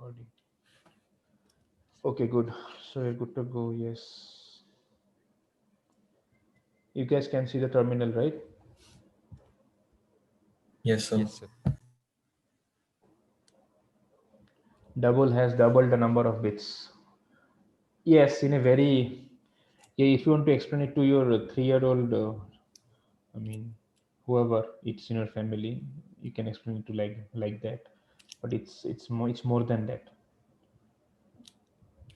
recording. Okay, good. So we're good to go. Yes. You guys can see the terminal, right? Yes, sir. Yes, sir. Double has doubled the number of bits. Yes, in a very, yeah, if you want to explain it to your 3-year-old, I mean, whoever it's in your family, you can explain it to like that. But it's more than that.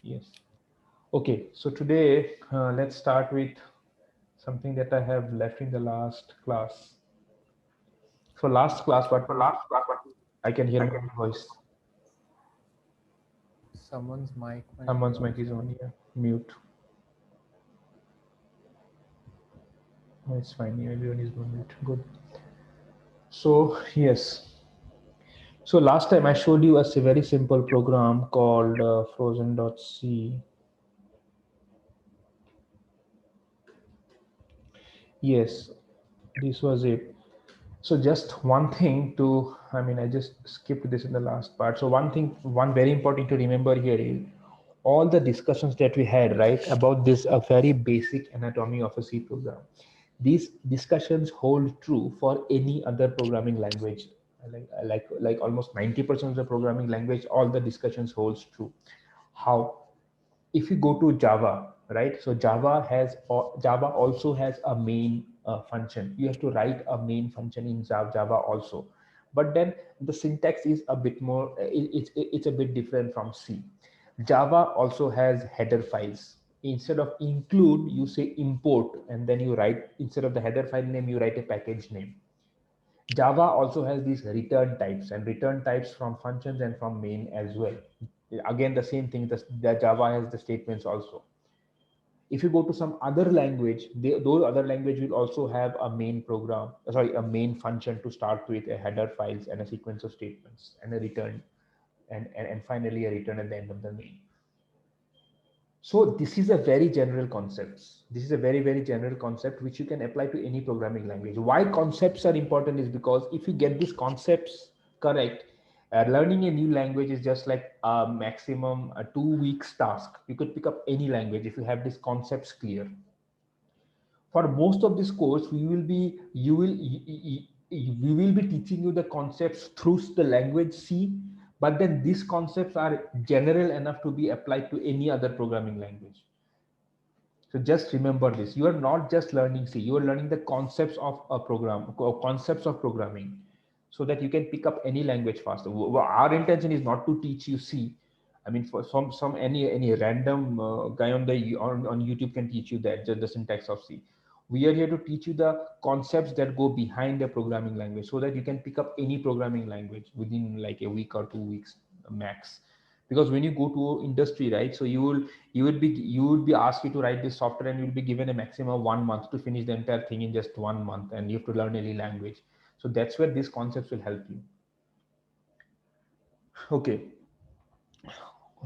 Yes. Okay. So today, let's start with something that I have left in the last class. So last class, what I can hear my own voice. Someone's mic might be Someone's on. mic is on here. Mute. No, it's fine. Everyone is on mute. Good. So yes. So last time I showed you a very simple program called frozen.c. Yes, this was it. So just one thing to, I mean, I just skipped this in the last part. So one very important to remember here is all the discussions that we had, right, about this a very basic anatomy of a C program. These discussions hold true for any other programming language. Like almost 90% of the programming language, all the discussions holds true. How? If you go to Java, right? So Java also has a main function. You have to write a main function in Java also, but then the syntax is a bit more. It's a bit different from C. Java also has header files. Instead of include, you say import, and then you write, instead of the header file name, you write a package name. Java also has these return types, and return types from functions and from main as well. Again, the same thing, the Java has the statements also. If you go to some other language, those other language will also have a main program, sorry, a main function to start with, a header files and a sequence of statements and a return, and finally a return at the end of the main. So this is a very general concept. This is a very general concept which you can apply to any programming language. Why concepts are important is because if you get these concepts correct, learning a new language is just like a maximum a 2 weeks task. You could pick up any language if you have these concepts clear. For most of this course, we will be teaching you the concepts through the language C, but then these concepts are general enough to be applied to any other programming language. So just remember this: you are not just learning C, you are learning the concepts of a program, concepts of programming, so that you can pick up any language faster. Our intention is not to teach you C. I mean, for some any random guy on YouTube can teach you that, just the syntax of C. We are here to teach you the concepts that go behind a programming language, so that you can pick up any programming language within like a week or 2 weeks max. Because when you go to industry, right, so you would be asked you to write this software, and you'll be given a maximum of 1 month to finish the entire thing in just 1 month, and you have to learn any language. So that's where these concepts will help you. Okay.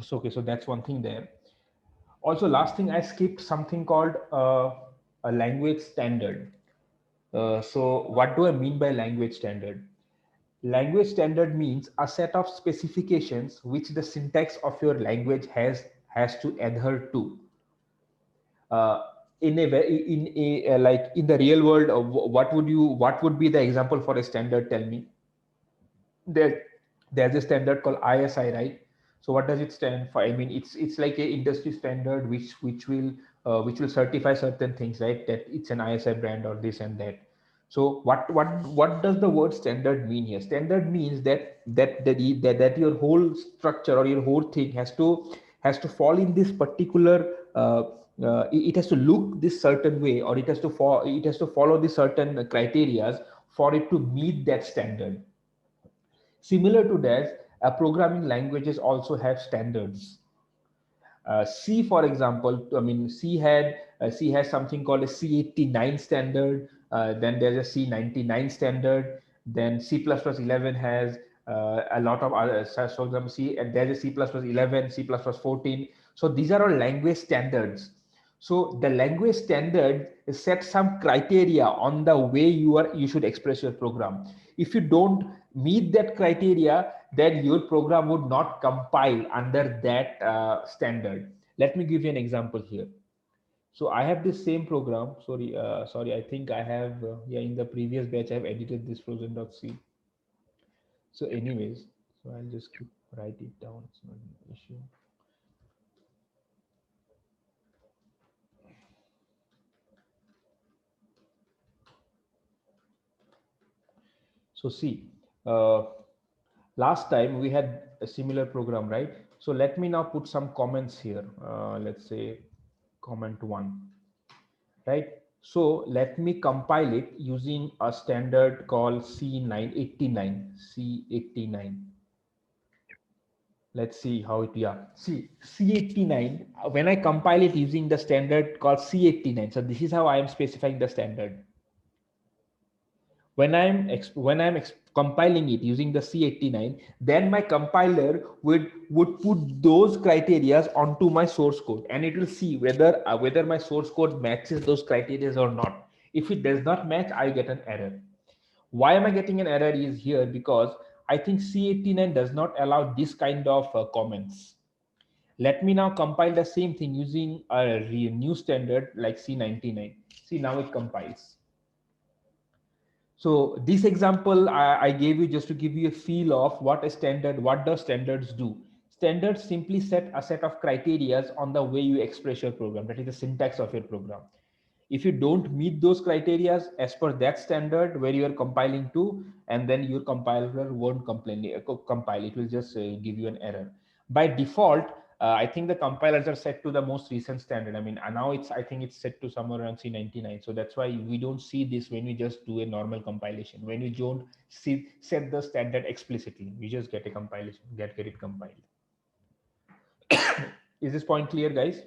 So that's one thing there. Also, last thing, I skipped something called a language standard. So what do I mean by language standard? Language standard means a set of specifications which the syntax of your language has to adhere to. uh, in a like in the real world, what would be the example for a standard? Tell me. There there's a standard called ISI, right? So what does it stand for? I mean, it's like a industry standard which will certify certain things, right? That it's an ISI brand or this and that. So what does the word standard mean here? Standard means that your whole structure or your whole thing has to fall in this particular it has to look this certain way, or it has to follow this certain criterias for it to meet that standard. Similar to that, programming languages also have standards. C, for example, I mean, C has something called a C89 standard. Then there's a C99 standard. Then C++11 has a lot of other. So for example, C, and there's a C++11, C++14. So these are all language standards. So the language standard set some criteria on the way you should express your program. If you don't meet that criteria, then your program would not compile under that standard. Let me give you an example here. So I have this same program. Sorry, I think I have, yeah, in the previous batch, I have edited this frozen.c. So anyways, so I'll just keep write it down. It's not an issue. So see, last time we had a similar program, right? So let me now put some comments here. Let's say comment 1, right? So let me compile it using a standard called C989, C89. Let's see how it, yeah. See, C89, when I compile it using the standard called C89, so this is how I am specifying the standard. When I'm compiling it using the C89, then my compiler would put those criterias onto my source code, and it will see whether my source code matches those criterias or not. If it does not match, I get an error. Why am I getting an error is here because I think C89 does not allow this kind of comments. Let me now compile the same thing using a new standard like C99. See, now it compiles. So this example I gave you just to give you a feel of what does standards do. Standards simply set a set of criteria on the way you express your program. That is the syntax of your program. If you don't meet those criteria as per that standard where you are compiling to, and then your compiler won't compile, it will just give you an error. By default, I think the compilers are set to the most recent standard. I mean, now I think it's set to somewhere around C99. So that's why we don't see this when we just do a normal compilation. When we don't set the standard explicitly, we just get a compilation, get it compiled. Is this point clear, guys?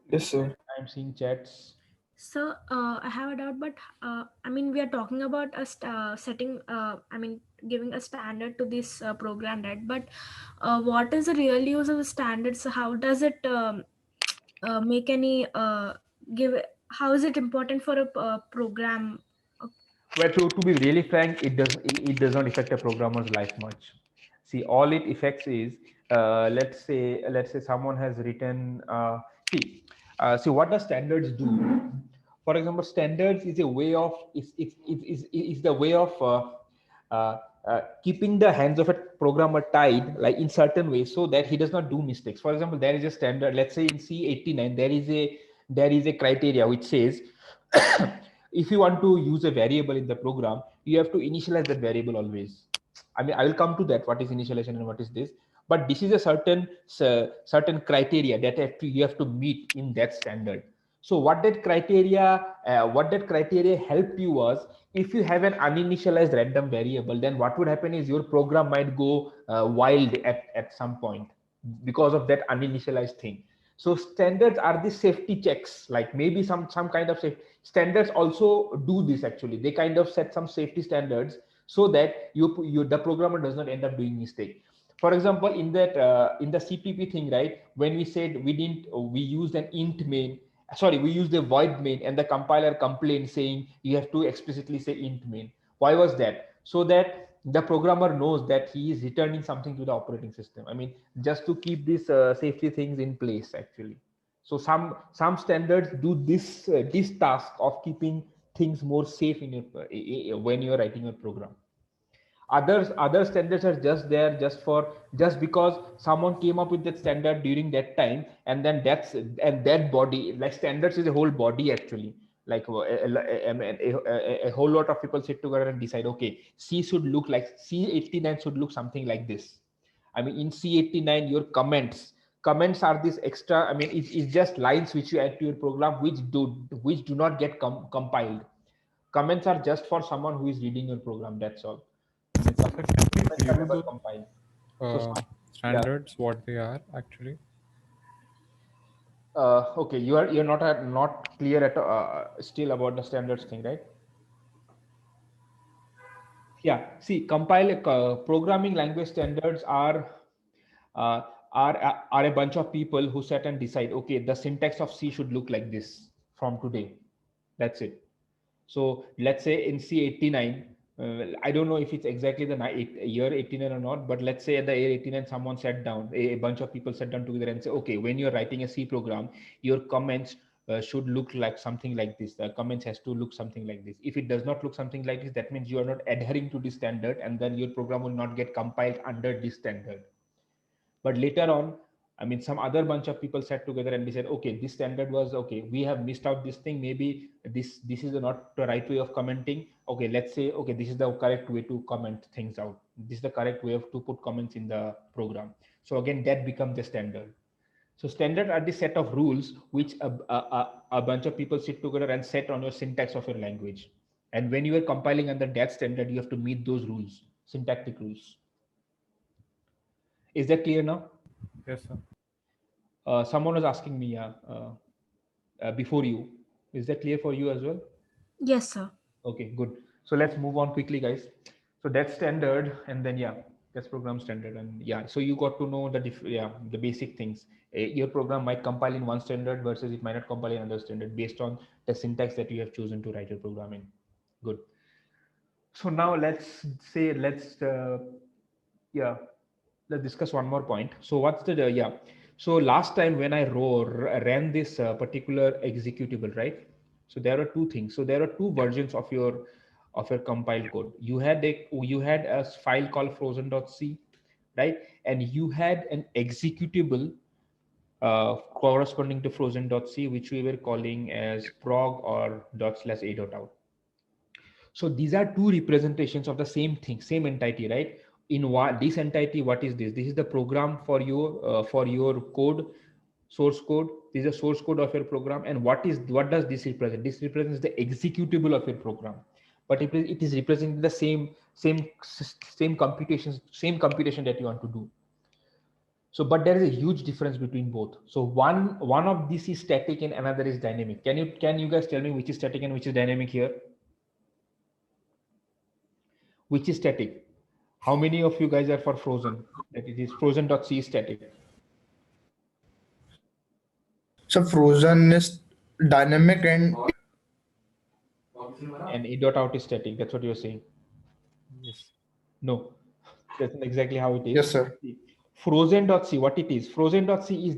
Yes, sir. I'm seeing chats. So I have a doubt, but I mean, we are talking about setting, I mean, giving a standard to this program, right? But what is the real use of the standards? How does it make any give? How is it important for a program? Well, to be really frank, it does not affect a programmer's life much. See, all it affects is let's say someone has written see what the standards do. For example, standards is a way of is the way of keeping the hands of a programmer tied, like in certain ways, so that he does not do mistakes. For example, there is a standard. Let's say in C89, there is a criteria which says if you want to use a variable in the program, you have to initialize that variable always. I mean, I will come to that, what is initialization and what is this, but this is a certain criteria that you have to meet in that standard. So what that criteria helped you was, if you have an uninitialized random variable, then what would happen is your program might go wild at some point because of that uninitialized thing. So standards are the safety checks, like maybe some kind of safety standards also do this. Actually, they kind of set some safety standards so that the programmer does not end up doing mistake. For example, in the CPP thing, right, when we said we used an int main, sorry, we used a void main, and the compiler complained saying you have to explicitly say int main. Why was that? So that the programmer knows that he is returning something to the operating system. I mean, just to keep these safety things in place actually. So some standards do this task of keeping things more safe in your when you're writing your program. Other standards are just there just because someone came up with that standard during that time, and then that body, like standards is a whole body actually. Like a whole lot of people sit together and decide, okay, C89 should look something like this. I mean, in C89, your comments are this extra. I mean, it's just lines which you add to your program which do not get compiled. Comments are just for someone who is reading your program. That's all. So can you Comments are view never the compiled. So standards, what they are actually? okay, you're not clear at still about the standards thing, right? Yeah. See, programming language standards uh, are a bunch of people who sit and decide, okay, the syntax of C should look like this from today. That's it. So let's say in C89, I don't know if it's exactly the year 89 or not, but let's say at the year 89, someone sat down, a bunch of people sat down together and say, okay, when you're writing a C program, your comments should look like something like this. The comments has to look something like this. If it does not look something like this, that means you are not adhering to this standard, and then your program will not get compiled under this standard. But later on, I mean, some other bunch of people sat together and they said, okay, this standard was okay, we have missed out this thing, maybe this is not the right way of commenting. Okay, let's say, okay, this is the correct way to comment things out, this is the correct way of to put comments in the program. So again, that becomes the standard. So standard are the set of rules which a bunch of people sit together and set on your syntax of your language. And when you are compiling under that standard, you have to meet those rules, syntactic rules. Is that clear now? Yes, sir. Someone was asking me before you. Is that clear for you as well? Yes, sir. Okay, good. So let's move on quickly, guys. So that's standard, and then yeah, that's program standard, and yeah. So you got to know the basic things. Your program might compile in one standard versus it might not compile in another standard based on the syntax that you have chosen to write your program in. Good. So now yeah, let's discuss one more point. So what's the yeah? So last time when I ran this particular executable, right? So there are two things. So there are two versions of your compiled code. You had a file called frozen.c, right? And you had an executable corresponding to frozen.c, which we were calling as prog or ./a.out. So these are two representations of the same thing, same entity, right? In what this entity, what is this? This is the program for your code, source code. This is the source code of your program. And what does this represent? This represents the executable of your program, but it is representing the same computation that you want to do. So, but there is a huge difference between both. So one of these is static and another is dynamic. Can you guys tell me which is static and which is dynamic here? Which is static? How many of you guys are for frozen? That it is frozen.c static. So frozen is dynamic and a.out is static. That's what you're saying. Yes. No, that's not exactly how it is. yes, sir. Frozen.c, what it is? Frozen.c is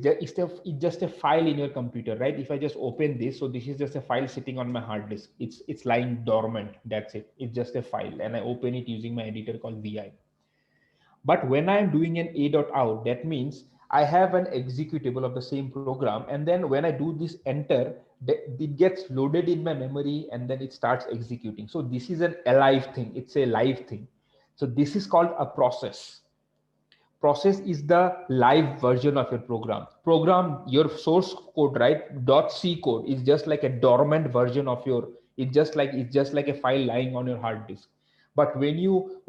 just a file in your computer, right? If I just open this, so this is just a file sitting on my hard disk. It's lying dormant. That's it. It's just a file, and I open it using my editor called VI. But when I'm doing an a.out, that means I have an executable of the same program. And then when I do this enter, it gets loaded in my memory and then it starts executing. So this is an alive thing. It's a live thing. So this is called a process. Process is the live version of your program. Your source code, right? .c code is just like a dormant version of it's just like a file lying on your hard disk. But when you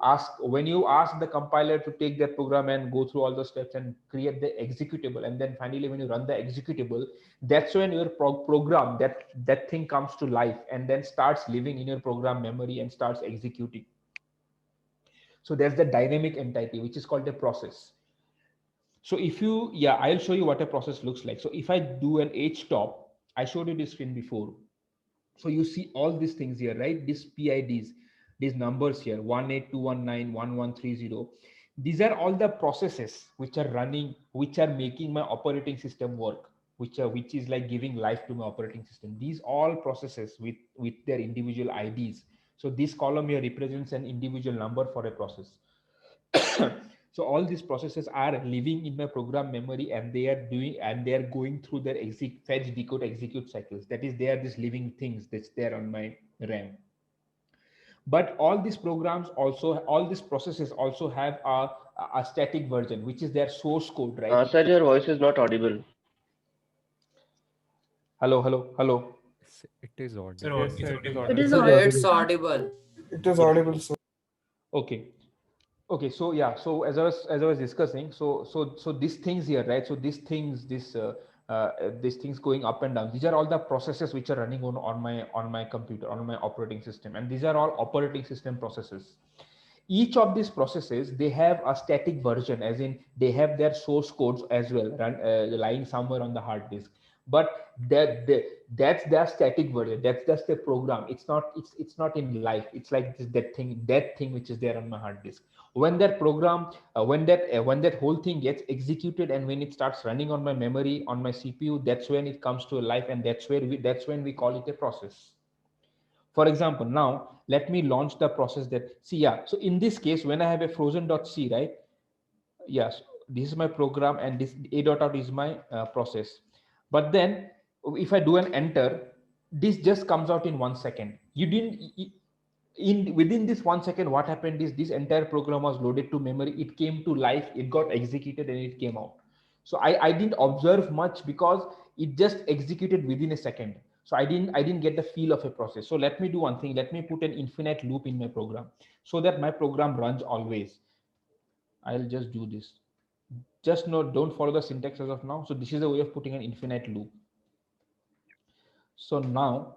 ask the compiler to take that program and go through all the steps and create the executable, and then finally when you run the executable, that's when your program, that thing comes to life and then starts living in your program memory and starts executing. So there's the dynamic entity, which is called a process. So I'll show you what a process looks like. So if I do an htop, I showed you this screen before. So you see all these things here, right? These PIDs, these numbers here, 18219, 1130. These are all the processes which are running, which are making my operating system work, which is like giving life to my operating system. These all processes with their individual IDs. So this column here represents an individual number for a process. So all these processes are living in my program memory, and they are going through their fetch, decode, execute cycles. That is, they are these living things that's there on my RAM. But all these processes also have a static version, which is their source code, right? Sir, your voice is not audible. Hello. It is audible. Sir, Yes, it is sir, It is audible. audible. It is audible, sir. Okay, so yeah, so as I was discussing, so these things here, right? So these things going up and down, these are all the processes which are running on my computer, on my operating system, and these are all operating system processes. Each of these processes, they have a static version, as in they have their source codes as well, lying somewhere on the hard disk. but that's the static version. That's just a program. It's not in life. It's like this that thing which is there on my hard disk. When that program when that whole thing gets executed and when it starts running on my memory, on my CPU, that's when it comes to life, and that's when we call it a process. For example, now let me launch the process that, see, yeah, so in this case, when I have a frozen.c, right? Yes, this is my program, and this a.out is my process. But then if I do an enter, this just comes out in 1 second. You didn't in within this 1 second, what happened is this entire program was loaded to memory, it came to life, it got executed, and it came out. So I didn't observe much because it just executed within a second. So I didn't get the feel of a process. So let me do one thing. Let me put an infinite loop in my program so that my program runs always. I'll just do this. Just don't follow the syntax as of now. So this is a way of putting an infinite loop. So now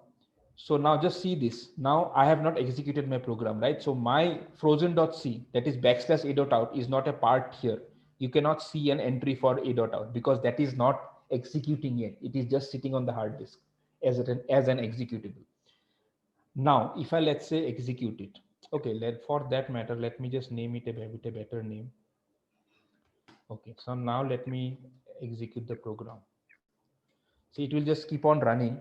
just see this. Now I have not executed my program, right? So my frozen.c, that is backslash a.out, is not a part here. You cannot see an entry for a.out because that is not executing yet. It is just sitting on the hard disk as an executable. Now, if I, let's say, execute it, okay, for that matter, let me just name it with a better name. Okay, so now let me execute the program. See, it will just keep on running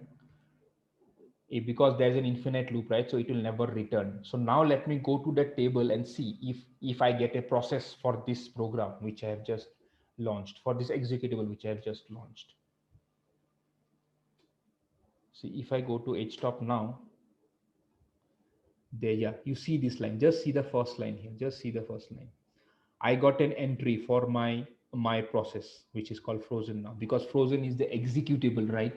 because there's an infinite loop, right? So it will never return. So now let me go to that table and see if I get a process for this program which I have just launched, for this executable which I have just launched. See, if I go to htop now, there, yeah, you see this line. Just see the first line here. Just see the first line. I got an entry for my process, which is called frozen now, because frozen is the executable, right?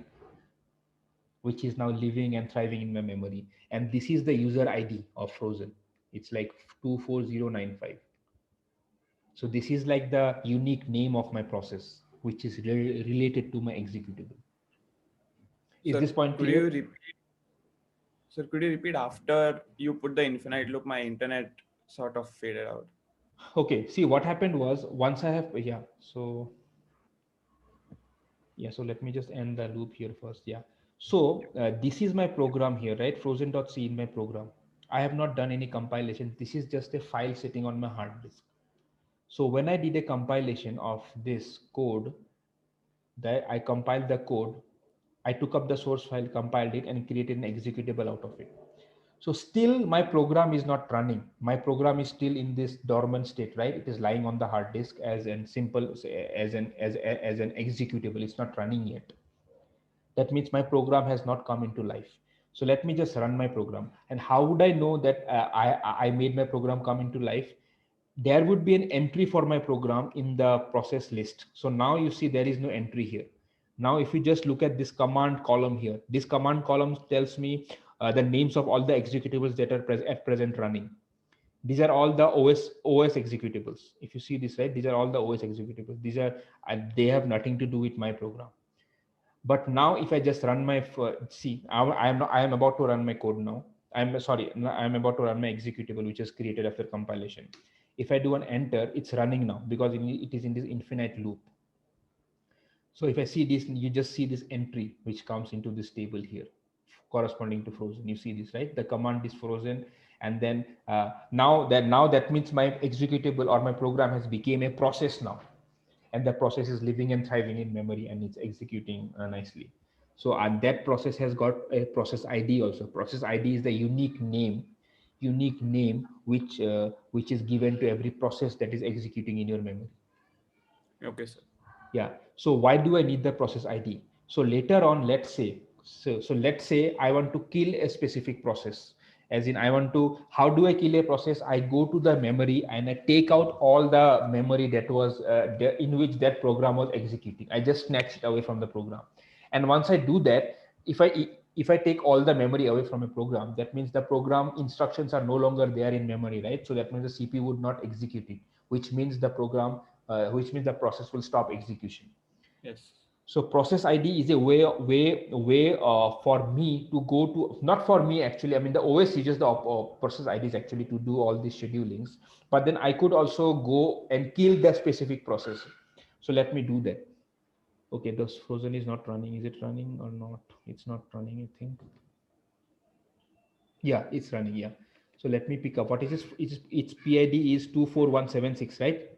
Which is now living and thriving in my memory. And this is the user ID of frozen. It's like 24095. So this is like the unique name of my process, which is related to my executable. Is Sir, this point could clear? you repeat? Sir, could you repeat after you put the infinite loop? My internet sort of faded out. Okay, see what happened was once I have, so let me just end the loop here first. So this is my program here, right? Frozen.c in my program. I have not done any compilation. This is just a file sitting on my hard disk. So when I did a compilation of this code, that I compiled the code, I took up the source file, compiled it, and created an executable out of it. So still my program is not running. My program is still in this dormant state, right? It is lying on the hard disk as an executable. It's not running yet. That means my program has not come into life. So let me just run my program. And how would I know that I made my program come into life? There would be an entry for my program in the process list. So now you see there is no entry here. Now, if you just look at this command column here, this command column tells me the names of all the executables that are at present running. These are all the OS executables. If you see this, right, these are all the OS executables. These are, they have nothing to do with my program. But now if I just run my, I am about to run my code now. I'm about to run my executable, which is created after compilation. If I do an enter, it's running now because it is in this infinite loop. So if I see this, you just see this entry, which comes into this table here, corresponding to frozen. You see this, right? The command is frozen. And then now that means my executable or my program has become a process now. And the process is living and thriving in memory, and it's executing nicely. So that process has got a process ID also. Process ID is the unique name which is given to every process that is executing in your memory. Okay, sir. Yeah. So why do I need the process ID? So later on, let's say I want to kill a specific process. As in, how do I kill a process? I go to the memory and I take out all the memory that was in which that program was executing. I just snatch it away from the program. And once I do that, if I take all the memory away from a program, that means the program instructions are no longer there in memory, right? So that means the CPU would not execute it, which means the process will stop execution. Yes. So process ID is a way for me to go to, not for me actually. I mean, the OS uses the process IDs actually to do all these schedulings, but then I could also go and kill the specific process. So let me do that. Okay, this frozen is not running. Is it running or not? It's not running, I think. Yeah, it's running. Yeah. So let me pick up. What is this? Its PID is 24176, right?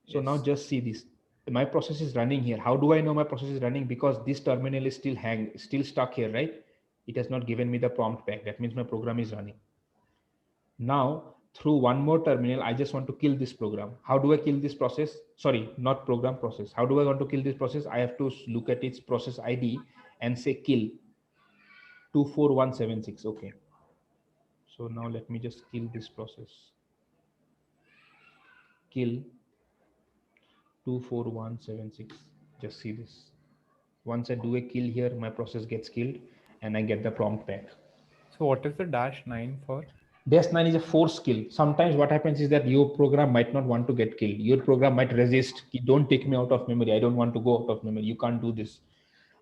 So now Yes. just see this. My process is running here. How do I know my process is running? Because this terminal is still stuck here, right? It has not given me the prompt back. That means my program is running. Now, through one more terminal, I just want to kill this program. How do I kill this process? Sorry, not program process. How do I want to kill this process? I have to look at its process ID and say kill 24176. Okay. So now let me just kill this process. Kill 24176. Just see this. Once I do a kill here, my process gets killed and I get the prompt back. So what is the -9 for? -9 is a force kill. Sometimes what happens is that your program might not want to get killed. Your program might resist. Don't take me out of memory. I don't want to go out of memory. You can't do this.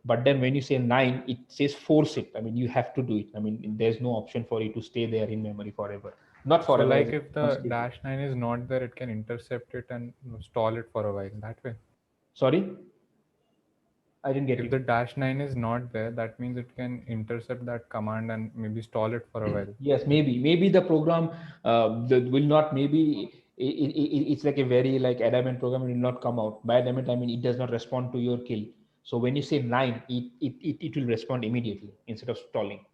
But then when you say 9, it says force it. I mean, you have to do it. I mean, there's no option for you to stay there in memory forever. Not So forever. like As if the constantly. -9 is not there, it can intercept it and stall it for a while that way. Sorry, I didn't get If you. the -9 is not there, that means it can intercept that command and maybe stall it for a while. Yes, maybe the program that will not, maybe it's like a very like adamant program, it will not come out. By adamant, I mean it does not respond to your kill. So when you say 9, it will respond immediately instead of stalling.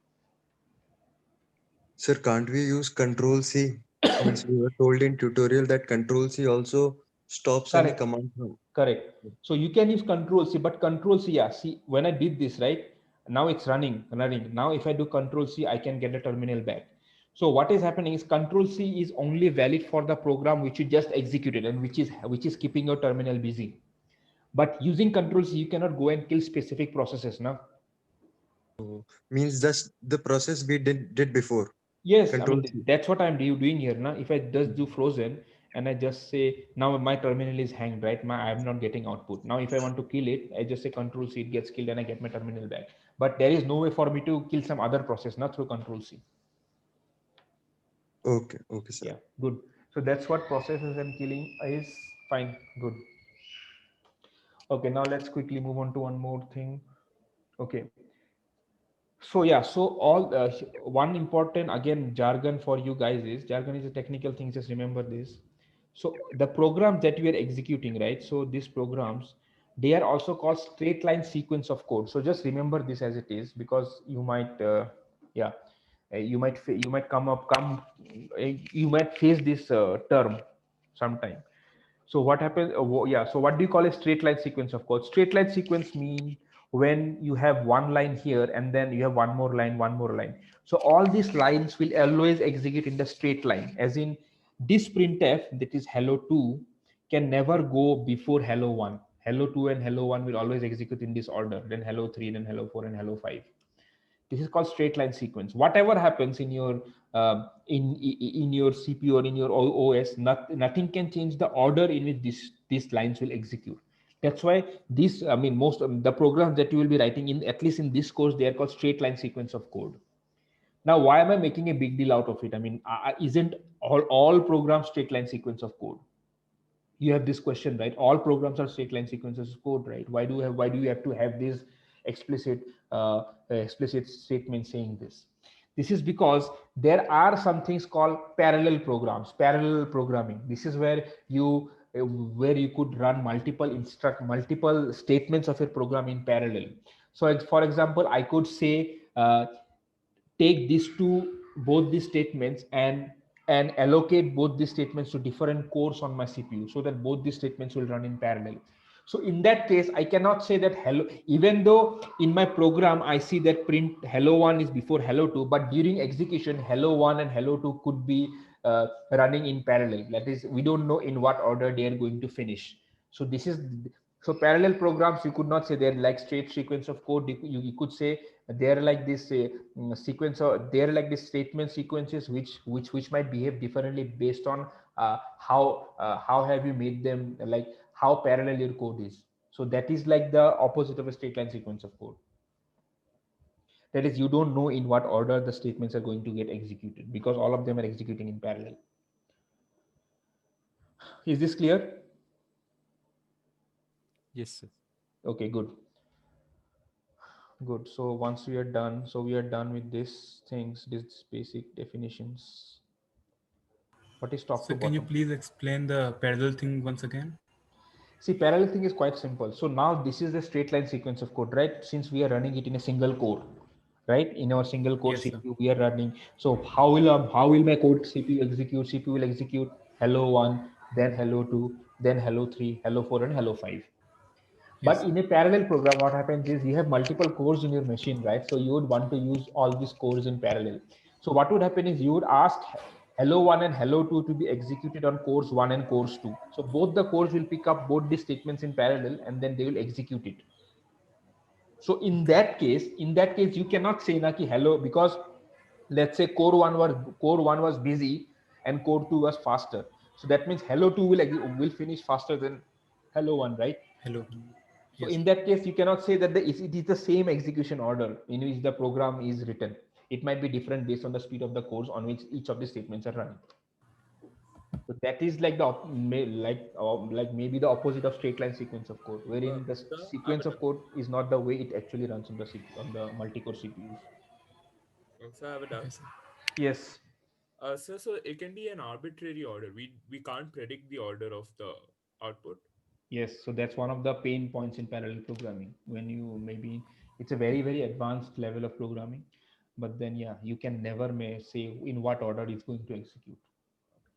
Sir, can't we use Control C? Means we were told in tutorial that Control C also stops any Correct. command from. Correct. So you can use Control C, but Control C, yeah, see, when I did this, right, now it's running. Now if I do Control C, I can get the terminal back. So what is happening is Control C is only valid for the program which you just executed and which is keeping your terminal busy. But using Control C, you cannot go and kill specific processes now. Means that's the process we did before. Yes, I Control mean C. that's what I'm doing here now. If I just do frozen and I just say now my terminal is hanged, right? I'm not getting output. Now if I want to kill it, I just say Control C, it gets killed and I get my terminal back. But there is no way for me to kill some other process, not through Control C. Okay, okay, sir. Yeah, good. So that's what processes and killing is. Fine, good. Okay, now let's quickly move on to one more thing. Okay. So yeah, so all one important again jargon for you guys is jargon is a technical thing. Just remember this. So the programs that you are executing, right? So these programs, they are also called straight line sequence of code. So just remember this as it is, because you might, yeah, you might you might face this term sometime. So what happens? Yeah. So what do you call a straight line sequence of code? Straight line sequence mean when you have one line here and then you have one more line, one more line. So all these lines will always execute in the straight line. As in this printf, that is hello 2, can never go before hello 1. Hello 2 and hello 1 will always execute in this order. Then hello 3, then hello 4, and hello 5. This is called straight line sequence. Whatever happens in your in your CPU or in your OS, nothing can change the order in which these lines will execute. That's why this, I mean, most of the programs that you will be writing in, at least in this course, they are called straight line sequence of code. Now, why am I making a big deal out of it? I mean, isn't all programs straight line sequence of code? You have this question, right? All programs are straight line sequences of code, right? Why do you have to have this explicit explicit statement saying this? This is because there are some things called parallel programs, parallel programming. This is where you could run multiple statements of your program in parallel. So for example, I could say take these two, both these statements, and allocate both these statements to different cores on my CPU so that both these statements will run in parallel. So in that case, I cannot say that hello, even though in my program I see that print hello 1 is before hello 2, but during execution hello 1 and hello 2 could be running in parallel. That is, we don't know in what order they are going to finish. So this is, so parallel programs, you could not say they're like straight sequence of code. You could say they're like this sequence, or they're like this statement sequences which might behave differently based on how have you made them, like how parallel your code is. So that is like the opposite of a straight line sequence of code. That is, you don't know in what order the statements are going to get executed because all of them are executing in parallel. Is this clear? Yes, sir. Okay, good. Good. So once we are done, so we are done with these things, these basic definitions. What is top So to can you bottom? please explain the parallel thing once again? See, parallel thing is quite simple. So now this is the straight line sequence of code, right? Since we are running it in a single core, right? In our single core Yes, sir. CPU, we are running. So how will my code CPU execute? CPU will execute hello one, then hello two, then hello three, hello four, and hello five. But Yes. in a parallel program, what happens is you have multiple cores in your machine, right? So you would want to use all these cores in parallel. So what would happen is you would ask hello one and hello two to be executed on cores one and cores two. So both the cores will pick up both these statements in parallel and then they will execute it. So in that case, you cannot say na ki hello, because let's say core one was busy and core two was faster. So that means hello two will finish faster than hello one, right? Hello. So Yes. in that case, you cannot say that it is the same execution order in which the program is written. It might be different based on the speed of the cores on which each of the statements are running. So that is like like maybe the opposite of straight line sequence of code, wherein the Sir, I have sequence of code is not the way it actually runs on the multi-core CPUs. sir, I have a doubt. Okay, sir. Yes. So it can be an arbitrary order. We can't predict the order of the output. Yes, so that's one of the pain points in parallel programming. When you maybe it's a very advanced level of programming, but then yeah, you can never may say in what order it's going to execute.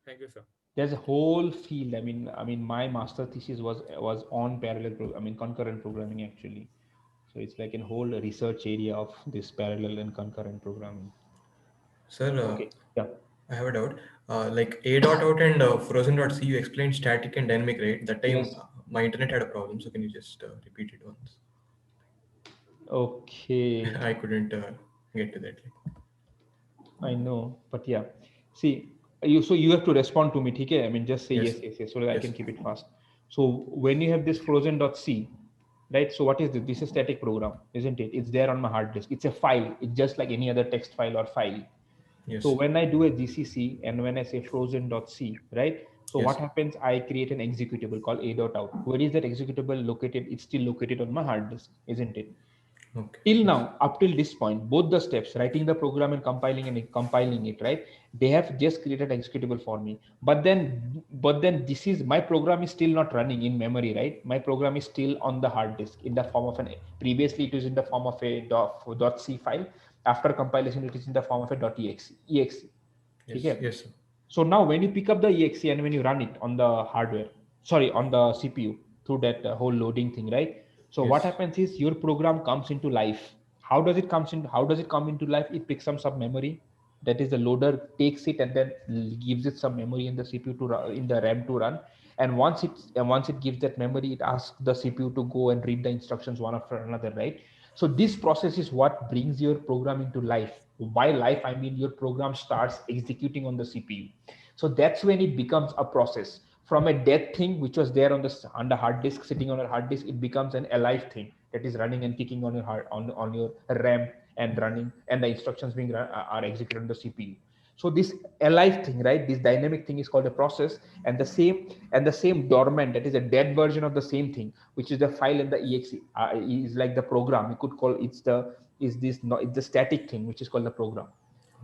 Thank you, sir. There's a whole field. I mean, my master thesis was on concurrent programming actually. So it's like a whole research area of this parallel and concurrent programming. Sir, Okay, yeah. I have a doubt. Like a dot out and frozen.c, you explained static and dynamic, right? That time Yes. my internet had a problem, so can you just repeat it once? Okay. I couldn't get to that. I know, but yeah. See, you have to respond to me, okay? I mean, just say Yes. yes, so that I Yes. can keep it fast. So when you have this frozen.c, right? So what is this? This is a static program, isn't it? It's there on my hard disk. It's a file. It's just like any other text file or file. So Yes. when I do a GCC and when I say frozen.c, right? So what Yes. happens? I create an executable called a.out. Where is that executable located? It's still located on my hard disk, isn't it? Okay. Till Yes. now, up till this point, both the steps, writing the program and compiling it, right? They have just created executable for me. But then this is my program is still not running in memory, right? My program is still on the hard disk in the form of previously it was in the form of a .c file. After compilation, it is in the form of a .exe. Yes. Okay. Yes. Sir. So now when you pick up the exe and when you run it on the hardware, sorry, on the CPU through that whole loading thing, right? So what Yes. happens is your program comes into life. How does it come into life? It picks up some memory. That is the loader takes it and then gives it some memory in the CPU to run, in the RAM to run. And once it gives that memory, it asks the CPU to go and read the instructions one after another, right? So this process is what brings your program into life. By life, I mean your program starts executing on the CPU. So that's when it becomes a process. From a dead thing which was there on the hard disk, sitting on a hard disk, it becomes an alive thing that is running and kicking on your on your RAM and running, and the instructions being are executed on the CPU. So this alive thing, right, this dynamic thing is called a process, and the same dormant, that is a dead version of the same thing, which is the file in the exe, is like the program. You could call it's the static thing which is called the program,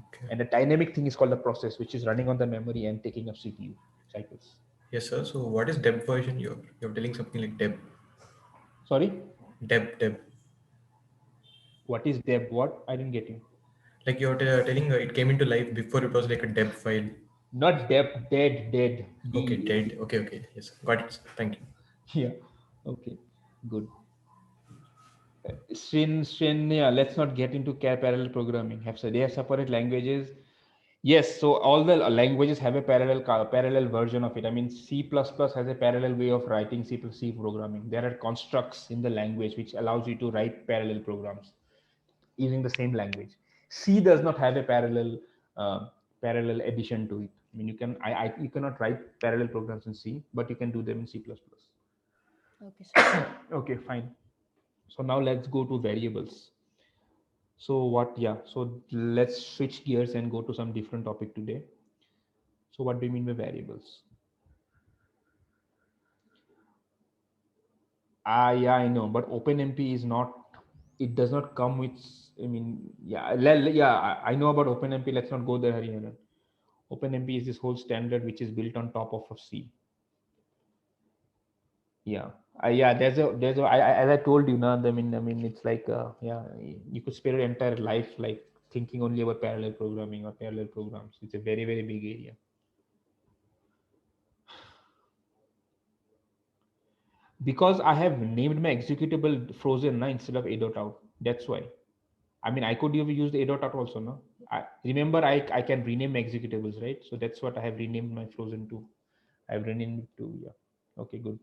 Okay. and the dynamic thing is called the process, which is running on the memory and taking up CPU cycles. Yes, sir. So what is deb version? You're telling something like deb. Sorry, Deb. what is deb? What? I didn't get you. Like you're telling it came into life before it was like a deb file. Not deb, dead. Okay, D. dead. Okay. Yes, got it, sir. Thank you. Yeah. Okay. Good. Yeah, let's not get into parallel programming. They have separate languages. Yes, so all the languages have a parallel version of it. I mean, C++ has a parallel way of writing C programming. There are constructs in the language which allows you to write parallel programs using the same language. C does not have a parallel addition to it. I mean, you cannot write parallel programs in C, but you can do them in C++. Okay, sir. Okay, fine. So now let's go to variables. So let's switch gears and go to some different topic today. So what do you mean by variables? Yeah, I know, but OpenMP is not. It does not come with. I mean, yeah, yeah, I know about OpenMP. Let's not go there, Hariharan. OpenMP is this whole standard which is built on top of C. Yeah, yeah. As I told you, now. I mean, it's like, yeah, you could spend your entire life like thinking only about parallel programming or parallel programs. It's a very, very big area. Because I have named my executable frozen na, instead of a.out. That's why. I mean, I could have used a.out also, no? Remember, I can rename my executables, right? So that's what I have renamed my frozen to. I've renamed it to, yeah. Okay, good.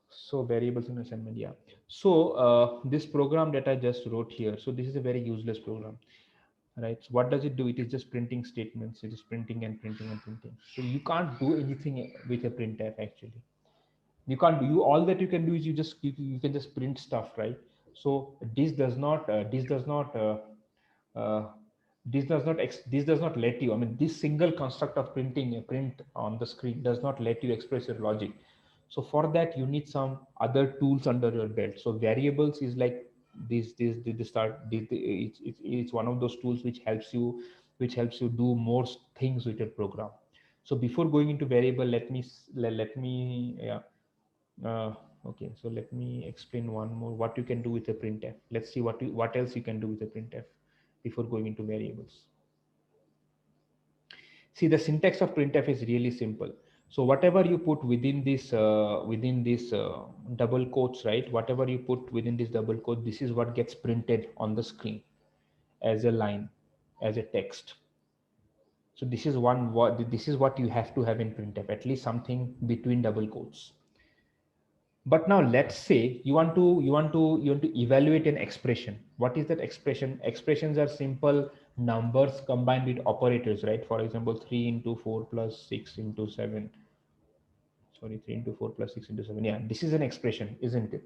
So variables in assignment, yeah. So this program that I just wrote here, so this is a very useless program, right? So what does it do? It is just printing statements. It is printing and printing and printing. So you can't do anything with a printf actually. You can't do, you all that you can do is you can just print stuff, right? So this does not uh, this does not let you, I mean, this single construct of printing a print on the screen does not let you express your logic. So for that you need some other tools under your belt. So variables is like it's one of those tools which helps you do more things with your program. So before going into variable, let me yeah, uh, okay, so let me explain one more what you can do with a printf. Let's see what else you can do with a printf before going into variables. See, the syntax of printf is really simple. So whatever you put within this double quotes, right? Whatever you put within this double quote, this is what gets printed on the screen as a line, as a text. So this is what you have to have in printf, at least something between double quotes. But now let's say you want to evaluate an expression. What is that expression? Expressions are simple numbers combined with operators, right? For example, 3 into 4 plus 6 into 7. Sorry, 3 into 4 plus 6 into 7. Yeah, this is an expression, isn't it?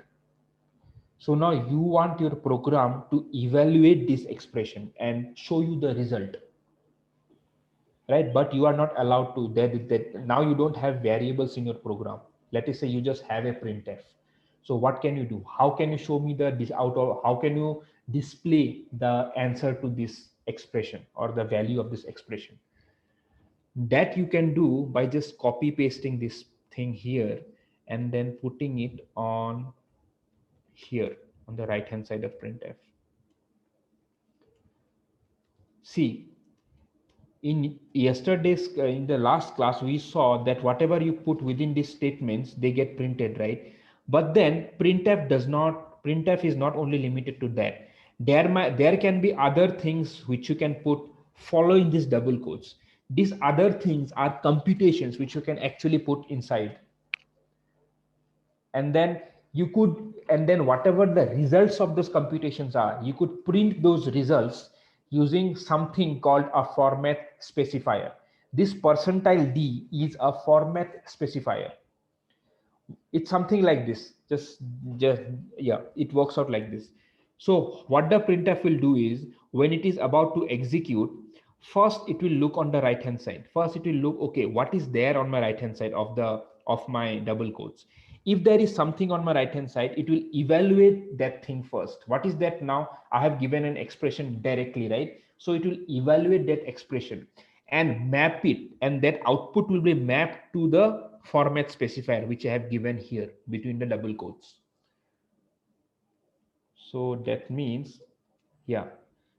So now you want your program to evaluate this expression and show you the result, right? But you are not allowed to. That now you don't have variables in your program. Let us say you just have a printf. So what can you do? How can you show me this out, or how can you display the answer to this expression or the value of this expression? That you can do by just copy pasting this thing here and then putting it on here on the right hand side of printf. See, in the last class we saw that whatever you put within these statements, they get printed, right? But then printf is not only limited to that. There can be other things which you can put following these double quotes. These other things are computations which you can actually put inside, and then whatever the results of those computations are, you could print those results using something called a format specifier. This percentile d is a format specifier. It's something like this, just yeah, it works out like this. So what the printf will do is, when it is about to execute, first it will look on the right hand side. First it will look, okay, what is there on my right hand side of my double quotes. If there is something on my right hand side, it will evaluate that thing first. What is that? Now I have given an expression directly, right? So it will evaluate that expression and map it, and that output will be mapped to the format specifier which I have given here between the double quotes. So that means, yeah,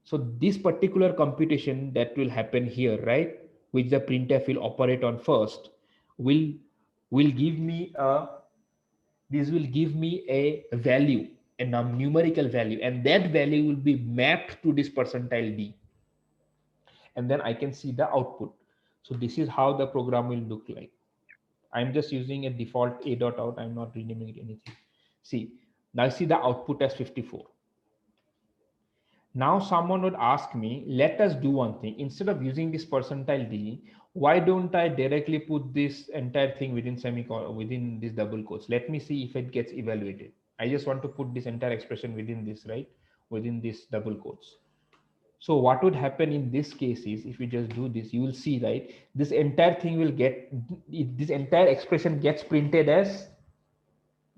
so this particular computation that will happen here, right, which the printf will operate on first, will give me a value, a numerical value, and that value will be mapped to this percentile d, and then I can see the output. So this is how the program will look like. I'm just using a default a.out. I'm not renaming it anything. See, now see the output as 54. Now someone would ask me, let us do one thing. Instead of using this percentile d, why don't I directly put this entire thing within semicolon, within this double quotes? Let me see if it gets evaluated. I just want to put this entire expression within this, right? Within this double quotes. So what would happen in this case is, if you just do this, you will see, right, this entire thing will get, this entire expression gets printed as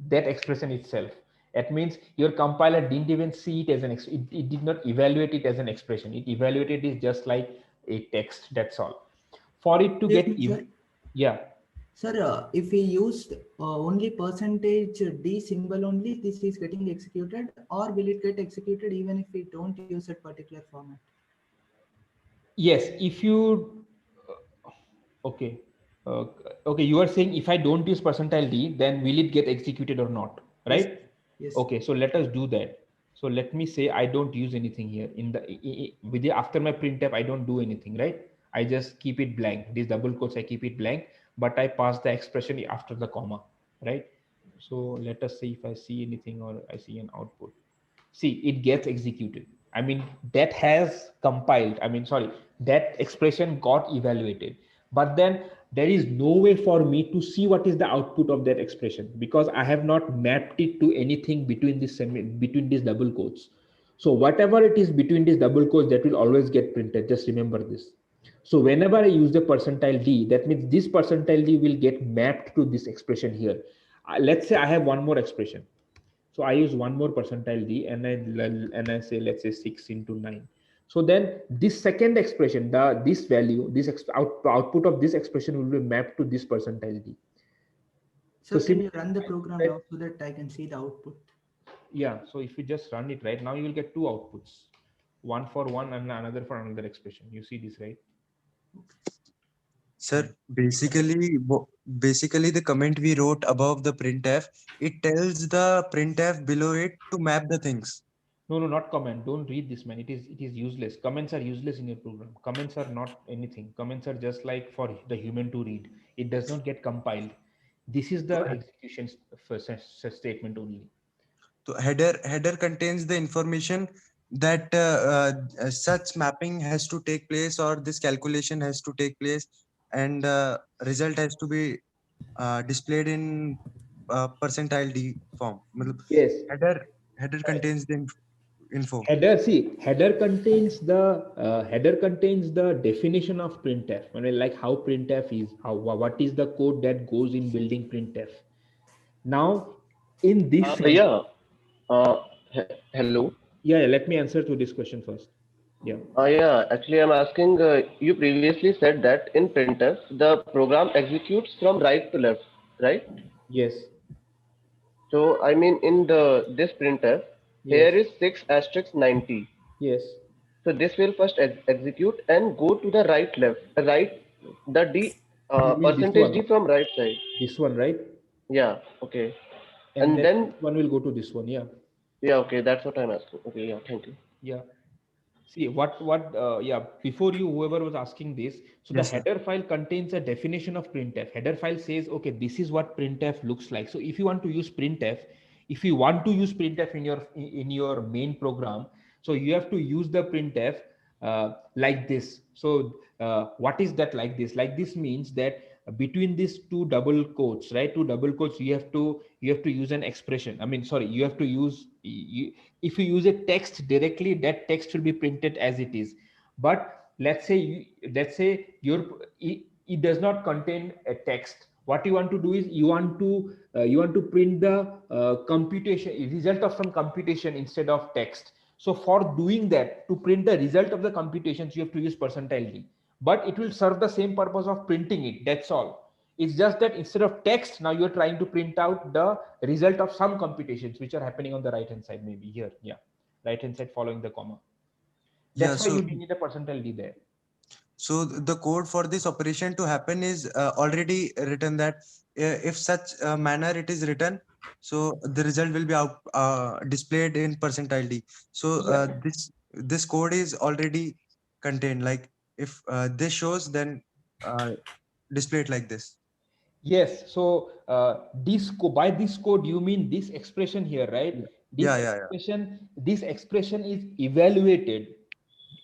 that expression itself. That means your compiler didn't even see it as it did not evaluate it as an expression. It evaluated it just like a text. That's all. For it to get yeah. Sir, if we used only percentage D symbol only, this is getting executed, or will it get executed even if we don't use that particular format? Yes, if you okay. Okay, you are saying if I don't use percentile D, then will it get executed or not, right? Yes. Okay, so let us do that. So let me say I don't use anything here in the with the after my printf, I don't do anything, right? I just keep it blank. These double quotes, I keep it blank, but I pass the expression after the comma, right? So let us see if I see anything or I see an output. See, it gets executed. I mean, that has compiled. I mean, sorry, that expression got evaluated. But then there is no way for me to see what is the output of that expression because I have not mapped it to anything between between these double quotes. So whatever it is between these double quotes, that will always get printed. Just remember this. So whenever I use the percentile D, that means this percentile D will get mapped to this expression here. Let's say I have one more expression. So I use one more percentile D and I say, let's say 6 into 9. So then this second expression, this value, output of this expression will be mapped to this percentile D. So can you run the program now so that I can see the output? Yeah, so if you just run it right now, you will get two outputs, one for one and another for another expression. You see this, right? Sir, basically the comment we wrote above the printf, it tells the printf below it to map the things. No, not comment. Don't read this, man. It is useless. Comments are useless in your program. Comments are not anything. Comments are just like for the human to read. It does not get compiled. This is the execution statement only. So header contains the information that such mapping has to take place or this calculation has to take place, and result has to be displayed in percentile D form. Yes. Header contains the info. Header contains the definition of printf. I mean, like how printf is, what is the code that goes in building printf. Now, in this hello. Yeah, let me answer to this question first. Yeah. Yeah, actually, I'm asking. You previously said that in printf, the program executes from right to left, right? Yes. So I mean, in this printf, here is 6*90. Yes. So this will first execute and go to the the D percentage D from right side. This one, right? Yeah. Okay. And then one will go to this one. Yeah. Yeah. Okay. That's what I'm asking. Okay. Yeah. Thank you. Yeah. See before you, whoever was asking this, so the header file contains a definition of printf. Header file says, okay, this is what printf looks like. So if you want to use printf, in your main program, so you have to use the printf like this. So what is that like this? Like this means that between these two double quotes, right? Two double quotes, you have to use an expression. I mean, sorry, you have to use if you use a text directly, that text will be printed as it is. But let's say it does not contain a text. What you want to do is you want to print the computation result of some computation instead of text. So for doing that, to print the result of the computations, you have to use percentile D. But it will serve the same purpose of printing it. That's all. It's just that instead of text, now you're trying to print out the result of some computations which are happening on the right hand side, maybe here. Yeah, right hand side following the comma. That's why you need a percentile D there. So the code for this operation to happen is already written, that if such manner it is written, so the result will be displayed in percentile D. So this code is already contained. Like if this shows, then display it like this. Yes. So by this code, you mean this expression here, right? This expression is evaluated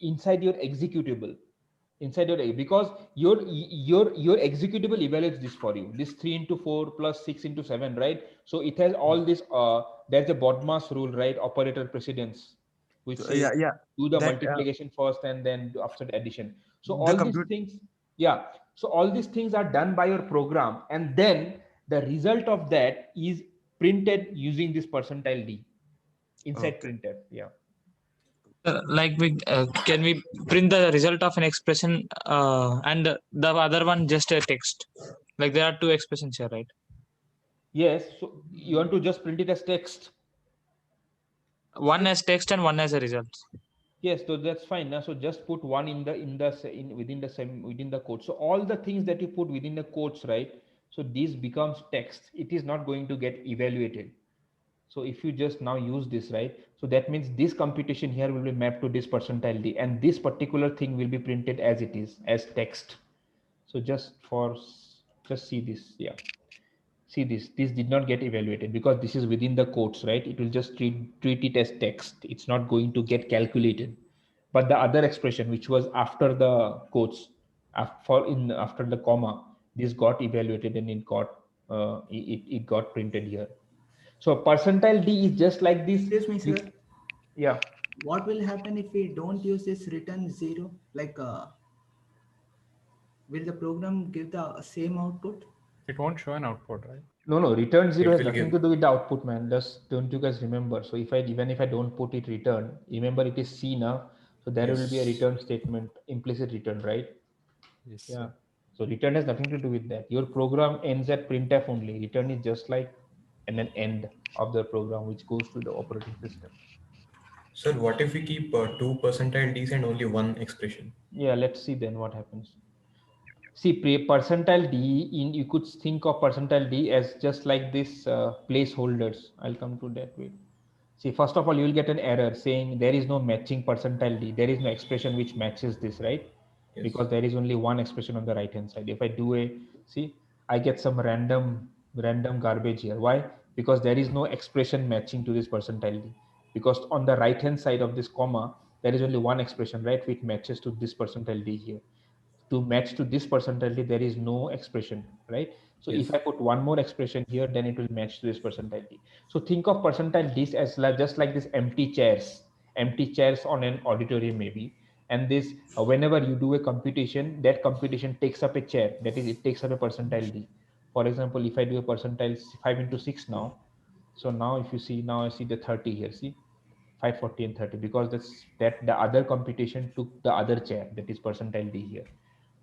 inside your executable. Because your executable evaluates this for you. This 3 into 4 plus 6 into 7, right? So it has all this. There's a BODMAS rule, right? Operator precedence, which says do the multiplication first and then after the addition. So all these things, so all these things are done by your program, and then the result of that is printed using this percentile D inside Okay. printf. Yeah. Like can we print the result of an expression and the other one just a text? Like there are two expressions here, right? Yes. So you want to just print it as text? One as text and one as a result. Yes, so that's fine. Now, so just put one within the code. So all the things that you put within the quotes, right? So this becomes text. It is not going to get evaluated. So if you just now use this, right? So that means this computation here will be mapped to this percentile D, and this particular thing will be printed as it is, as text. So just see this, yeah. See this did not get evaluated because this is within the quotes, right? It will just treat it as text. It's not going to get calculated. But the other expression, which was after the quotes, after the comma, this got evaluated and it got printed here. So percentile D is just like this. Excuse me, sir. Yeah. What will happen if we don't use this return 0? Like, will the program give the same output? It won't show an output, right? No, return 0 has will nothing give. to do with the output, man. Just don't you guys remember? So even if I don't put it return, remember it is C now. So there will be a Yes. return statement, implicit return, right? Yes. Yeah. So return has nothing to do with that. Your program ends at printf only. Return is just like an end of the program which goes to the operating system. Sir, what if we keep 2 percentile Ds and only one expression? Yeah, let's see then what happens. See, percentile D, you could think of percentile D as just like this placeholders. I'll come to that way. See, first of all, you will get an error saying there is no matching percentile D. There is no expression which matches this, right? Yes. Because there is only one expression on the right hand side. If I do I get some random garbage here. Why? Because there is no expression matching to this percentile D. Because on the right hand side of this comma, there is only one expression, right, which matches to this percentile D here. To match to this percentile D, there is no expression, right? So Yes. if I put one more expression here, then it will match to this percentile D. So think of percentile D as just like this empty chairs on an auditorium maybe. And this, whenever you do a computation, that computation takes up a chair. That is, it takes up a percentile D. For example, if I do a percentile 5 into 6 now, so now if you see, now I see the 30 here, see 540 and 30, because that the other computation took the other chair, that is percentile D here.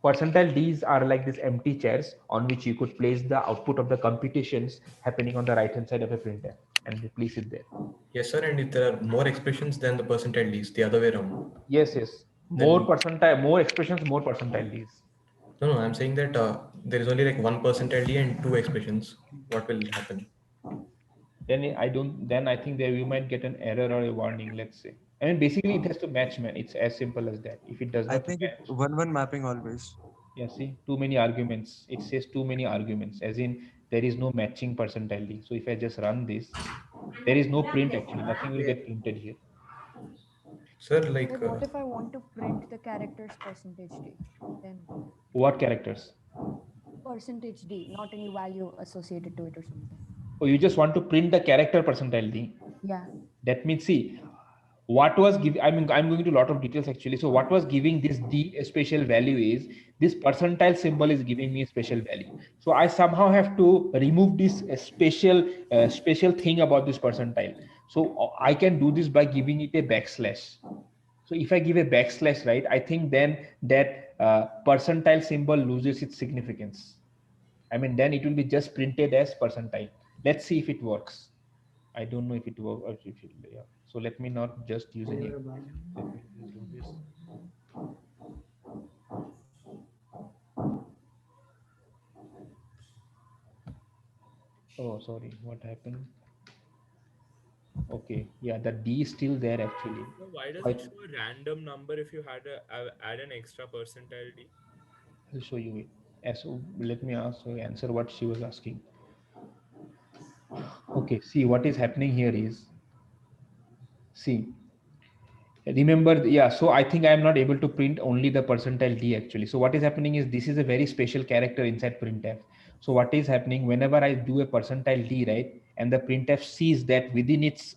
Percentile Ds are like these empty chairs on which you could place the output of the computations happening on the right hand side of a printer and place it there. Yes, sir. And if there are more expressions than the percentile Ds, the other way around. Yes. More expressions, more percentile Ds. No, I'm saying that there is only like 1 percentile D and 2 expressions. What will happen? Then I think that you might get an error or a warning, let's say. I mean, basically it has to match, man. It's as simple as that. If it does not I think match, it's 1-1 mapping always. yeah, see, too many arguments. It says too many arguments, as in there is no matching percentile D. So if I just run this, there is no print actually. Nothing will get printed here. Sir, like But what if I want to print the characters percentage D? Then What characters? percentage D, not any value associated to it or something. Oh, you just want to print the character percentile D. Yeah. That means, see, what was giving, I mean, I'm going to a lot of details actually. So what was giving this D a special value is this percentile symbol is giving me a special value. So I somehow have to remove this special thing about this percentile. So I can do this by giving it a backslash. So if I give a backslash, right, I think then that percentile symbol loses its significance. I mean, then it will be just printed as percentile. Let's see if it works. I don't know if it works. Yeah. So let me not just use any. Let me just do this. Oh, sorry. What happened? Okay. Yeah, the D is still there actually. So why does it show a random number if you had add an extra percentile D? I'll show you it. So let me answer what she was asking. Okay, see what is happening here is, see, remember, yeah, so I think I am not able to print only the percentile D actually. So what is happening is this is a very special character inside printf. So what is happening whenever I do a percentile D, right, and the printf sees that within its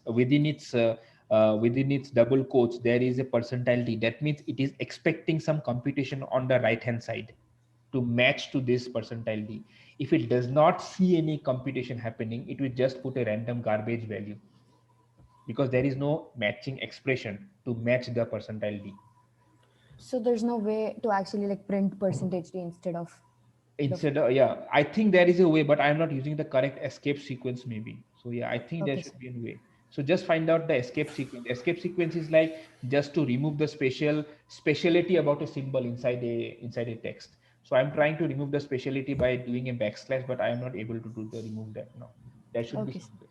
double quotes there is a percentile D, that means it is expecting some computation on the right hand side to match to this percentile D. If it does not see any computation happening, it will just put a random garbage value because there is no matching expression to match the percentile D. So there's no way to actually like print percentage D Instead of, yeah, I think there is a way, but I'm not using the correct escape sequence maybe. So yeah, I think there Okay, should sir. be a way. So just find out the escape sequence. Escape sequence is like just to remove the speciality about a symbol inside a text. So I'm trying to remove the speciality by doing a backslash, but I am not able to remove that now. There should be Okay, some way.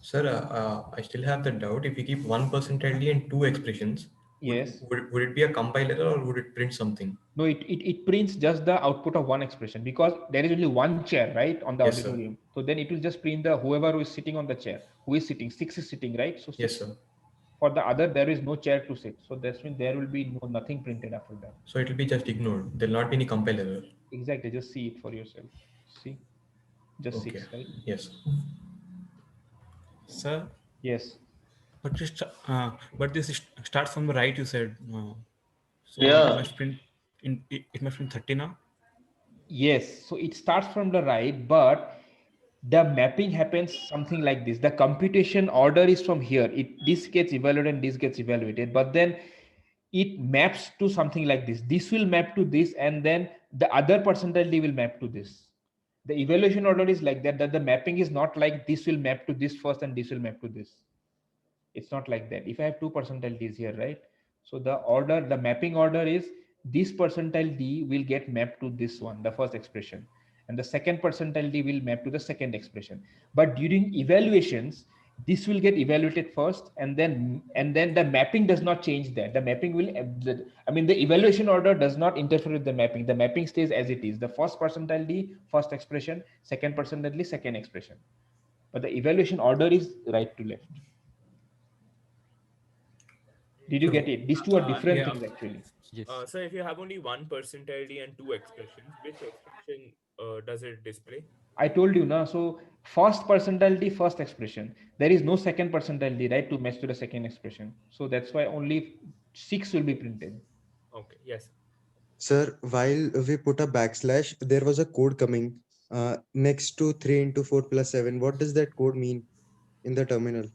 Sir, I still have the doubt. If we keep 1 percentile and 2 expressions, Yes. would it be a compile error or would it print something? No, it prints just the output of one expression because there is only one chair, right, on the Yes, sir. auditorium. So then it will just print the whoever who is sitting on the chair, who is sitting, 6 is sitting, right? So Yes, 6. sir. For the other, there is no chair to sit. So that's means there will be nothing printed after that. So it will be just ignored. There will not be any compile error. Exactly. Just see it for yourself. See, just Okay. 6, right? Yes. Sir, Yes. but this starts from the right, you said. So Yeah. it must print it must print 30 now. Yes. So it starts from the right, but the mapping happens something like this. The computation order is from here. This gets evaluated and this gets evaluated, but then it maps to something like this. This will map to this, and then the other percentile D will map to this. The evaluation order is like that, that the mapping is not like this will map to this first and this will map to this. It's not like that. If I have 2 percentile Ds here, right? So the mapping order is this percentile D will get mapped to this one, the first expression, and the second percentile D will map to the second expression. But during evaluations, this will get evaluated first, and then the mapping does not change that. The mapping will, the evaluation order does not interfere with the mapping. The mapping stays as it is. The first percentile D, first expression, second percentile D, second expression. But the evaluation order is right to left. Did you get it? These two are different Yeah. things actually. So if you have only 1 percentile D and 2 expressions, which expression does it display? I told you now. So first percentile D, first expression. There is no second percentile D, right, to match to the second expression. So that's why only 6 will be printed. Okay. Yes. Sir, while we put a backslash, there was a code coming next to 3 into 4 plus 7. What does that code mean in the terminal?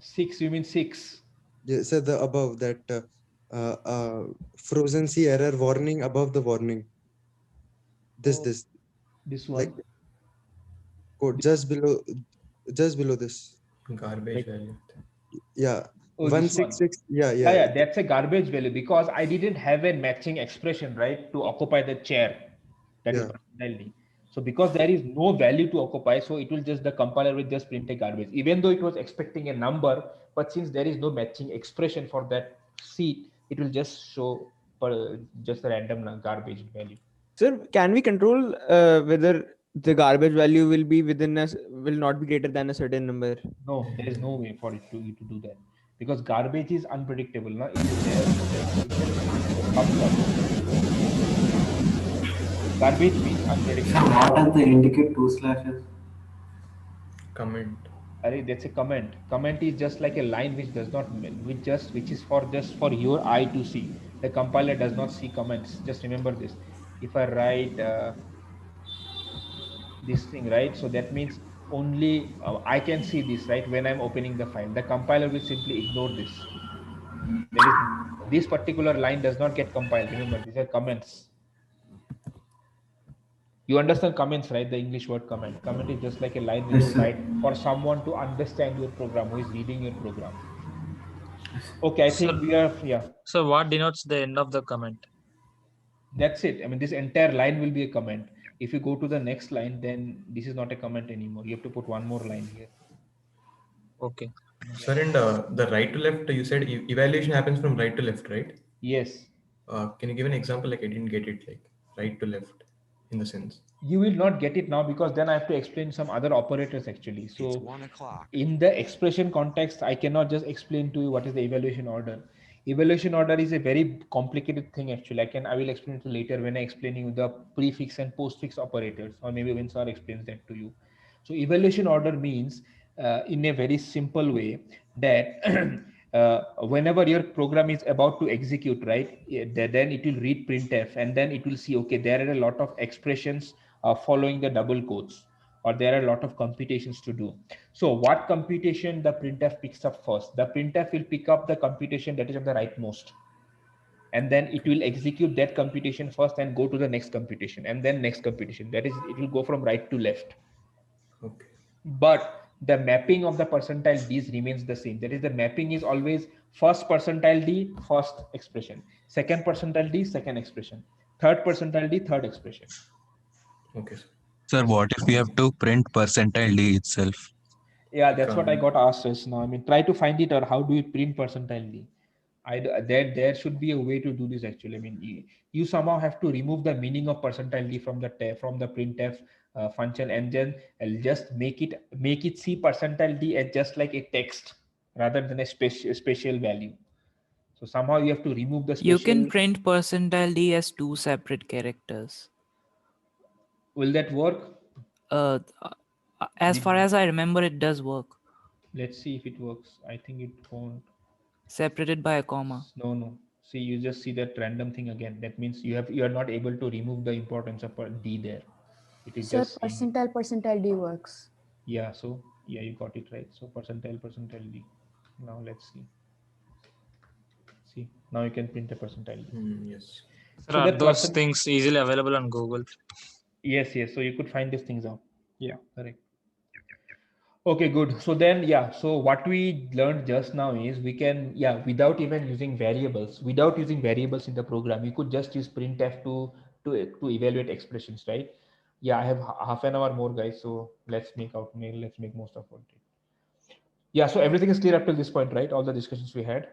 6, you mean 6? Yeah, sir, the above that frozen C error warning above the warning. This one. Like code just below this. Garbage value. Yeah. Oh, this 166. one. Yeah. That's a garbage value because I didn't have a matching expression, right, to occupy the chair. That is percentile D. So because there is no value to occupy, so it will just, the compiler will just print a garbage, even though it was expecting a number, but since there is no matching expression for that seat, it will just show just a random garbage value. Sir, can we control whether the garbage value will not be greater than a certain number? No, there is no way for you to do that because garbage is unpredictable. No? It is there. Garbage means unpredictable. What are the indicate 2 slashes? Comment. That's a comment. Comment is just like a line which does not, which is just for your eye to see. The compiler does not see comments. Just remember this. If I write this thing, right? So that means only I can see this, right? When I'm opening the file, the compiler will simply ignore this. This particular line does not get compiled. Remember, these are comments. You understand comments, right? The English word comment. Comment is just like a line which you write for someone to understand your program, who is reading your program. Okay, I think we are, yeah. So what denotes the end of the comment? That's it. I mean, this entire line will be a comment. If you go to the next line, then this is not a comment anymore. You have to put one more line here. Okay. Sir, and the right to left, you said evaluation happens from right to left, right? Yes. Can you give an example? Like I didn't get it, like right to left in the sense. You will not get it now because then I have to explain some other operators actually. So It's 1 o'clock. In the expression context, I cannot just explain to you what is the evaluation order. Evaluation order is a very complicated thing actually. I will explain it later when I explain you the prefix and postfix operators, or maybe when Sir explains that to you. So evaluation order means in a very simple way that whenever your program is about to execute, right, then it will read printf, and then it will see, okay, there are a lot of expressions following the double quotes, or there are a lot of computations to do. So what computation the printf picks up first? The printf will pick up the computation that is on the rightmost, and then it will execute that computation first and go to the next computation, and then next computation. That is, it will go from right to left. Okay. But the mapping of the percentile d's remains the same. That is, the mapping is always first percentile d, first expression, second percentile d, second expression, third percentile d, third expression. Okay. Sir, what if we have to print percentile d itself? Yeah, that's what I got asked just now. I mean, try to find it, or how do we print percentile d? There should be a way to do this actually. I mean, you somehow have to remove the meaning of percentile d from the printf function, and then just make it see percentile d as just like a text rather than a special value. So somehow you have to remove the special. You can print percentile d as 2 separate characters. Will that work? As far as I remember, it does work. Let's see if it works. I think it won't. Separated by a comma. No. See, you just see that random thing again. That means you are not able to remove the importance of d there. It is Sir, just percentile d works. Yeah, so yeah, you got it right. So percentile d. Now let's see. See, now you can print a percentile d. Yes. Sir, are those things easily available on Google? Yes. So you could find these things out. Yeah, correct. Okay, good. So then, yeah, so what we learned just now is we can, without even using variables, in the program, you could just use printf to evaluate expressions, right? Yeah, I have half an hour more, guys. So let's make most of it. Yeah, so everything is clear up till this point, right? All the discussions we had.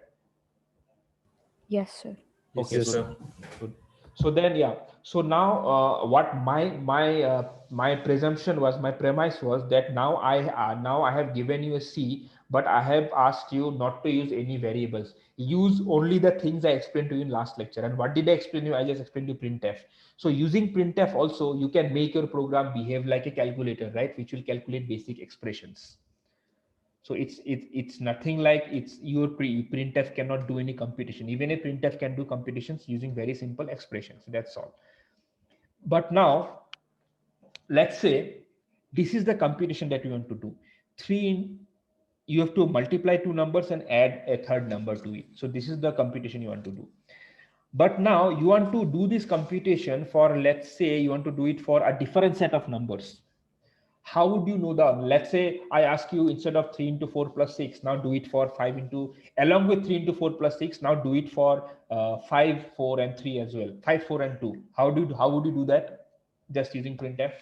Yes, sir. Okay, yes, good. Good. So then, so now what my presumption was, my premise was that now I have given you a C, but I have asked you not to use any variables. Use only the things I explained to you in last lecture. And what did I explain to you? I just explained to you printf. So using printf also, you can make your program behave like a calculator, right? Which will calculate basic expressions. So it's nothing like your printf cannot do any computation. Even a printf can do computations using very simple expressions. That's all. But now, let's say this is the computation that you want to do. You have to multiply two numbers and add a third number to it. So this is the computation you want to do. But now you want to do this computation for, let's say you want to do it for a different set of numbers. How would you know let's say I ask you, instead of 3 into 4 plus 6, now do it for 5 into, along with 3 into 4 plus 6, now do it for 5, 4 and 3 as well, 5, 4 and 2. How would you do that? Just using printf.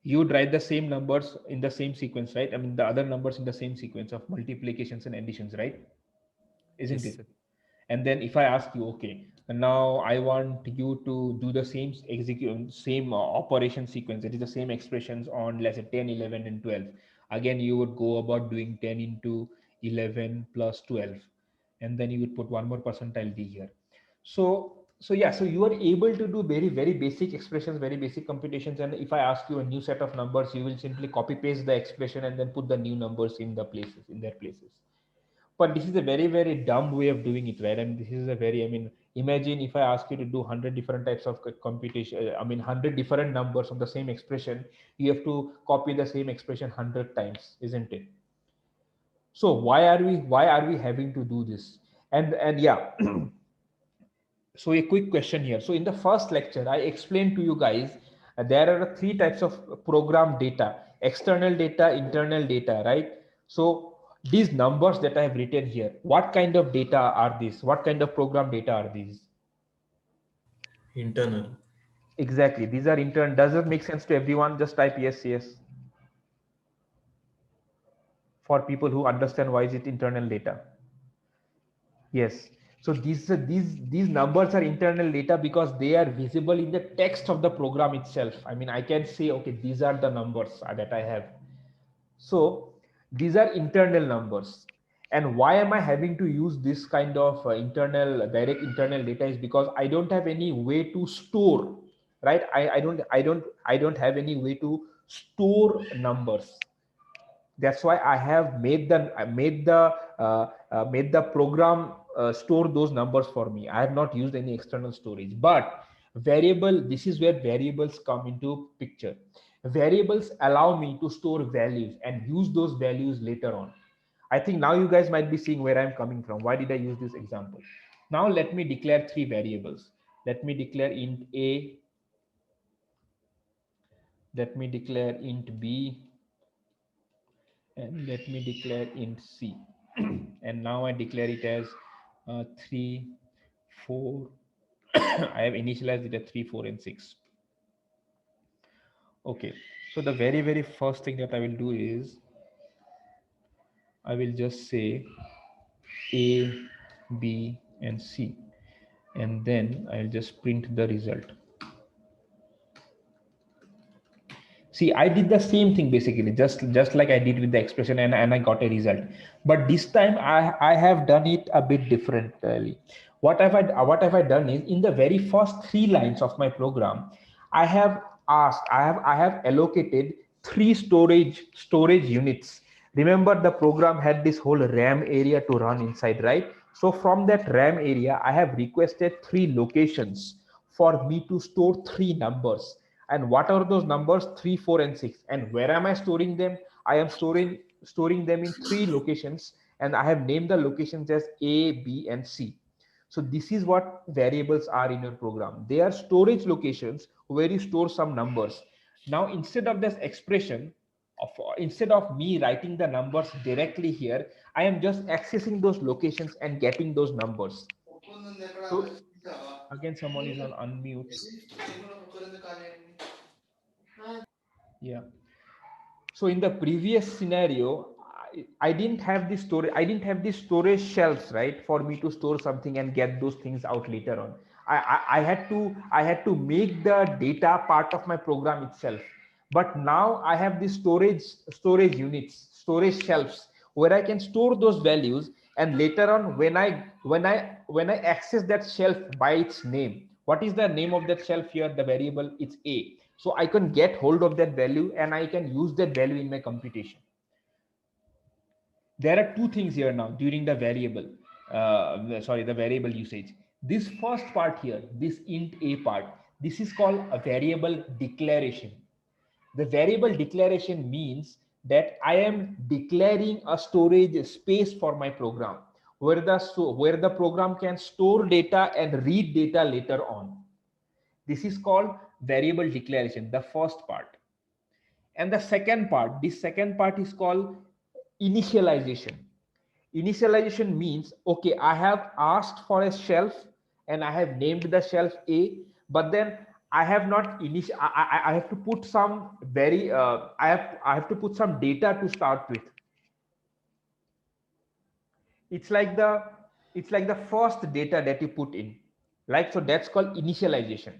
You would write the same numbers in the same sequence, right? I mean, the other numbers in the same sequence of multiplications and additions, right? Isn't Yes, it? sir. And then if I ask you, okay, now I want you to do the same operation sequence, that is the same expressions on, let's say, 10, 11 and 12. Again, you would go about doing 10 into 11 plus 12, and then you would put one more percentile d here. So you are able to do very, very basic expressions, very basic computations. And if I ask you a new set of numbers, you will simply copy paste the expression and then put the new numbers in their places. But this is a very, very dumb way of doing it, right? I mean, this is a very, imagine if I ask you to do 100 different types of computation, 100 different numbers of the same expression, you have to copy the same expression 100 times, isn't it? So why are we having to do this? And yeah, so a quick question here. So in the first lecture, I explained to you guys, there are 3 types of program data: external data, internal data, right? So these numbers that I have written here, what kind of data are these? What kind of program data are these? Internal. Exactly, these are internal. Does it make sense to everyone? Just type yes. For people who understand why is it internal data. Yes. So these numbers are internal data because they are visible in the text of the program itself. I mean, I can say, okay, these are the numbers that I have. So these are internal numbers. And why am I having to use this kind of direct internal data is because I don't have any way to store, right? I don't have any way to store numbers. That's why I have made the program store those numbers for me. I have not used any external storage. But variable, this is where variables come into picture. Variables allow me to store values and use those values later on. I think now you guys might be seeing where I'm coming from. Why did I use this example? Now let me declare 3 variables. Let me declare int a, let me declare int b, and let me declare int c. And now I declare it as 3, 4. I have initialized it at 3, 4, and 6. Okay, so the very first thing that I will do is I will just say A, B, and C, and then I'll just print the result. See, I did the same thing basically, just like I did with the expression, and I got a result. But this time I have done it a bit differently. What have I done is, in the very first 3 lines of my program, I have allocated 3 storage units. Remember, the program had this whole RAM area to run inside, right? So from that RAM area, I have requested 3 locations for me to store 3 numbers. And what are those numbers? 3, 4, and 6. And where am I storing them? I am storing them in 3 locations, and I have named the locations as A, B, and C. So this is what variables are in your program. They are storage locations where you store some numbers. Now, instead of this expression, instead of me writing the numbers directly here, I am just accessing those locations and getting those numbers. So again, someone is on unmute. Yeah. So in the previous scenario, I didn't have this storage. I didn't have these storage shelves, right, for me to store something and get those things out later on. I had to make the data part of my program itself. But now I have these storage units, storage shelves, where I can store those values, and later on when I access that shelf by its name. What is the name of that shelf here? The variable, it's A. So I can get hold of that value and I can use that value in my computation. There are 2 things here now during the variable, the variable usage. This first part here, this int A part, this is called a variable declaration. The variable declaration means that I am declaring a storage space for my program where the program can store data and read data later on. This is called variable declaration, the first part. And the second part, this second part is called initialization. Initialization means, okay, I have asked for a shelf and I have named the shelf A, but then I have not I have to put some I have to put some data to start with. It's like the first data that you put in, right? So that's called initialization,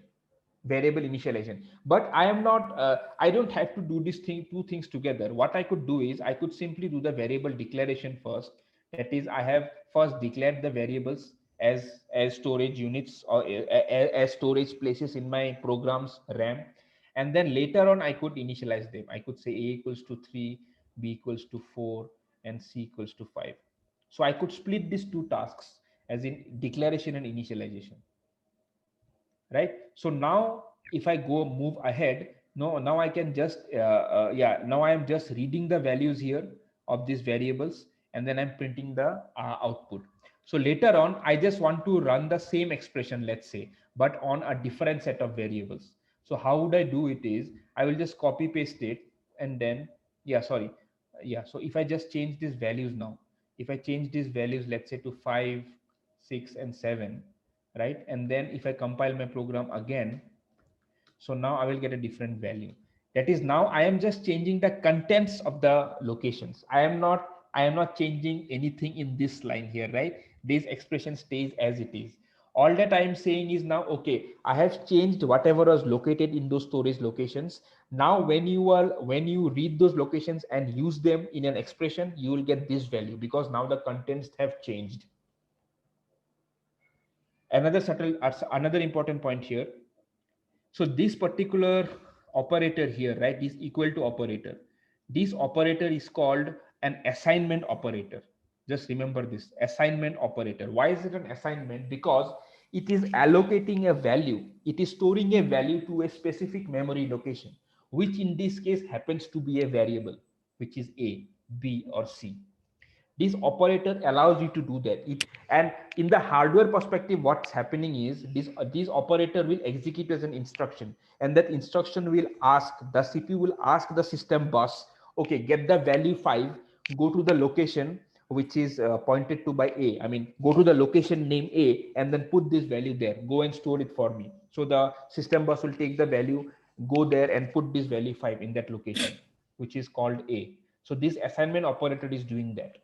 variable initialization. But I am not I don't have to do these 2 things together. What I could do is I could simply do the variable declaration first. That is, I have first declared the variables as storage units or as storage places in my program's RAM, and then later on I could initialize them. I could say A equals to 3, B equals to 4, and C equals to 5. So I could split these 2 tasks, as in declaration and initialization, right? So now if I go move ahead, now I can just now I am just reading the values here of these variables, and then I'm printing the output. So later on I just want to run the same expression, let's say, but on a different set of variables. So how would I do it is, I will just copy paste it, and then so if I just change these values now, if I change these values, let's say, to 5, 6, and 7, right? And then if I compile my program again, so now I will get a different value. That is, now I am just changing the contents of the locations. I am not changing anything in this line here, right? This expression stays as it is. All that I am saying is, now, okay, I have changed whatever was located in those storage locations. Now when you read those locations and use them in an expression, you will get this value, because now the contents have changed. Another important point here. So this particular operator here, right, is equal to operator. This operator is called an assignment operator. Just remember this, assignment operator. Why is it an assignment? Because it is allocating a value. It is storing a value to a specific memory location, which in this case happens to be a variable, which is A, B, or C. This operator allows you to do that. And in the hardware perspective, what's happening is this operator will execute as an instruction, and that instruction will ask, the CPU will ask the system bus, okay, get the value 5, go to the location which is pointed to by A. I mean, go to the location name A and then put this value there. Go and store it for me. So the system bus will take the value, go there and put this value 5 in that location, which is called A. So this assignment operator is doing that.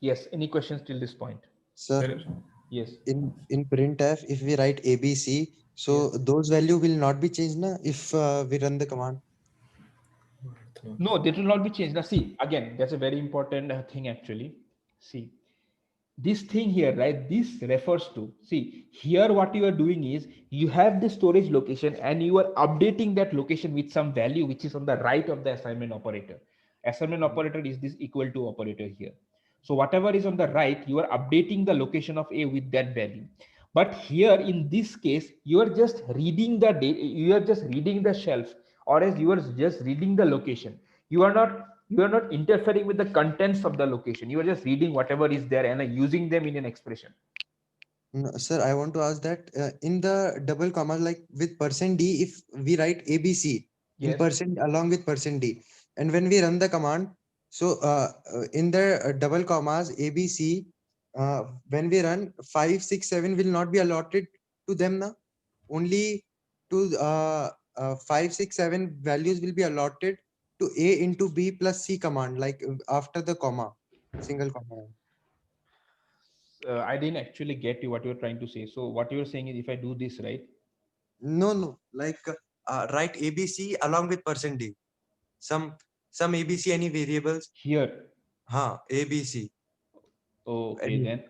Yes, any questions till this point? Sir, yes. In printf, if we write ABC, so those value will not be changed na, if we run the command. No, they will not be changed. Now see, again, that's a very important thing actually. See, this thing here, right? This refers to, see, here what you are doing is you have the storage location and you are updating that location with some value which is on the right of the assignment operator. Assignment operator is this equal to operator here. So whatever is on the right, you are updating the location of A with that value. But here in this case, you are just reading the data, you are just reading the shelf, or as you are just reading the location. You are not interfering with the contents of the location. You are just reading whatever is there and using them in an expression. No, sir, I want to ask that in the double comma, like with %d, if we write ABC in percent along with %d, and when we run the command, so in the double commas ABC, when we run 5, 6, 7 will not be allotted to them now. Only to 5, 6, 7 values will be allotted to A into B plus C command, like after the comma, single comma. I didn't actually get you what you were trying to say. So what you were saying is if I do this, right? No, like write ABC along with %d. Some ABC, any variables here. ABC. Okay, then.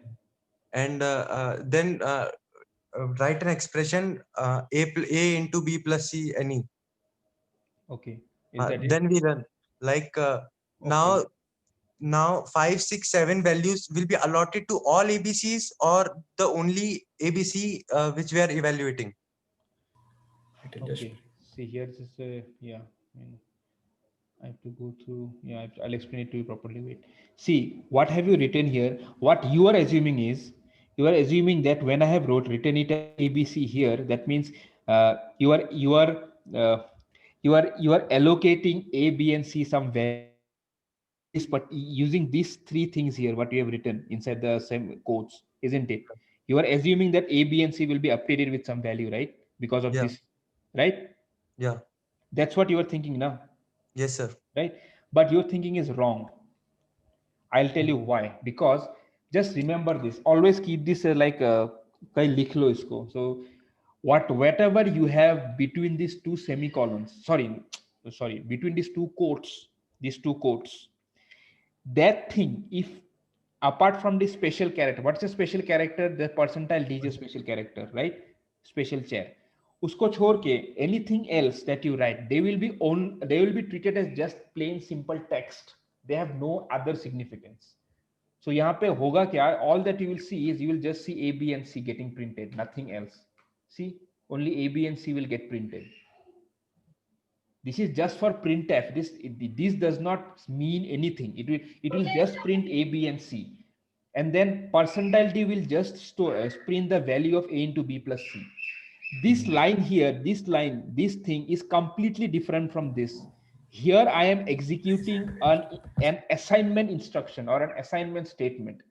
And then write an expression A into B plus C any. Okay. Is that then it? we run like now 5, 6, 7 values will be allotted to all ABCs or the only ABC which we are evaluating. Okay. See, here this is yeah. I have to go through. Yeah, I'll explain it to you properly. Wait. See, what have you written here? What you are assuming is you are assuming that when I have written it as ABC here, that means you are allocating A, B, and C some value. But using these three things here, what you have written inside the same quotes, isn't it? You are assuming that A, B, and C will be updated with some value, right? Because of this, right? Yeah. That's what you are thinking now. Yes, sir. Right? But your thinking is wrong. I'll tell you why. Because just remember this. Always keep this like kahin likh lo isko. So whatever you have between these two semicolons, sorry, between these two quotes, that thing, if apart from this special character, what's a special character? The percentile D is a special character, right? Special chair. Usko chhod ke anything else that you write, they will be treated as just plain simple text. They have no other significance. So यहाँ पे होगा क्या? All that you will see is you will just see A, B, and C getting printed, nothing else. See, only A, B, and C will get printed. This is just for printf. This does not mean anything. It will just print A, B, and C, and then percentile D will just print the value of A into B plus C. This line here, this thing is completely different from this. Here I am executing an assignment instruction or an assignment statement.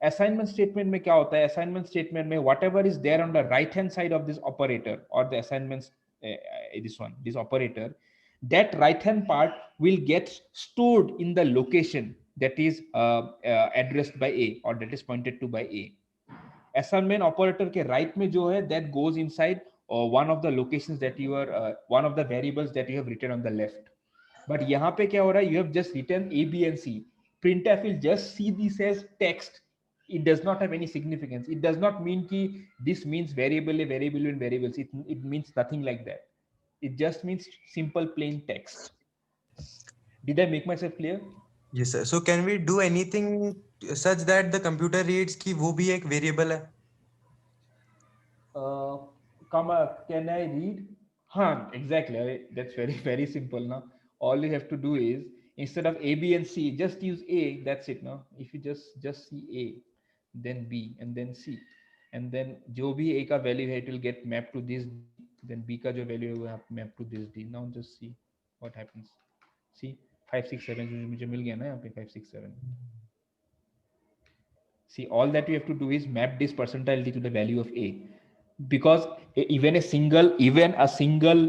Assignment statement में क्या होता है? Assignment statement में whatever is there on the right hand side of this operator or the assignments, this operator, that right hand part will get stored in the location that is addressed by A or that is pointed to by A. Assignment operator के right में जो है, that goes inside one of the locations that you are one of the variables that you have written on the left. But यहाँ पे क्या हो रहा है? You have just written A, B, and C. Printf will just see this as text. It does not have any significance. It does not mean कि this means variable A, variable B, and variables. It means nothing like that. It just means simple plain text. Did I make myself clear? Yes sir. So can we do anything such that the computer reads कि वो भी एक variable है? Can I read? Huh, exactly. That's very, very simple now. All you have to do is, instead of A, B, and C, just use A. That's it now. If you just see A, then B, and then C, and then जो भी A का value है, it will get mapped to this. Then B का जो value है, वो map to this D. Now just see what happens. See 5, 6, 7 मुझे मिल गया ना यहाँ पे 5, 6, 7. See, all that you have to do is map this percentile D to the value of A, because even a single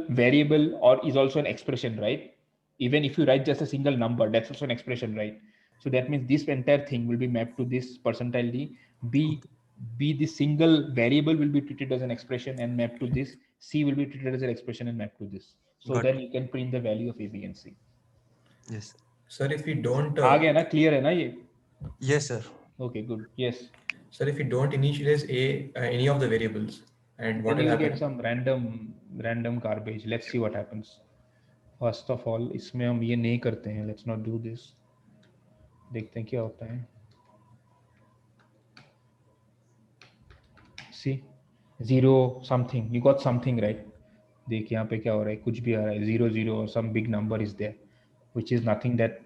variable or is also an expression, right? Even if you write just a single number, that's also an expression, right? So that means this entire thing will be mapped to this percentile D. B, the single variable will be treated as an expression and mapped to this. C will be treated as an expression and mapped to this. So Got then you can print the value of A, B, and C. Yes. Sir, if we don't. आ गया ना? Clear है ना ये? Yes sir. Okay, good. Yes. Sir, if we don't initialize any of the variables, and what then will you happen? get some random garbage. Let's see what happens. First of all, इसमें हम ये नहीं करते हैं. Let's not do this. देखते हैं क्या होता है. See, 0 something. You got something, right? देख यहाँ पे क्या हो रहा है. कुछ भी आ रहा है. 0 0 or some big number is there, which is nothing that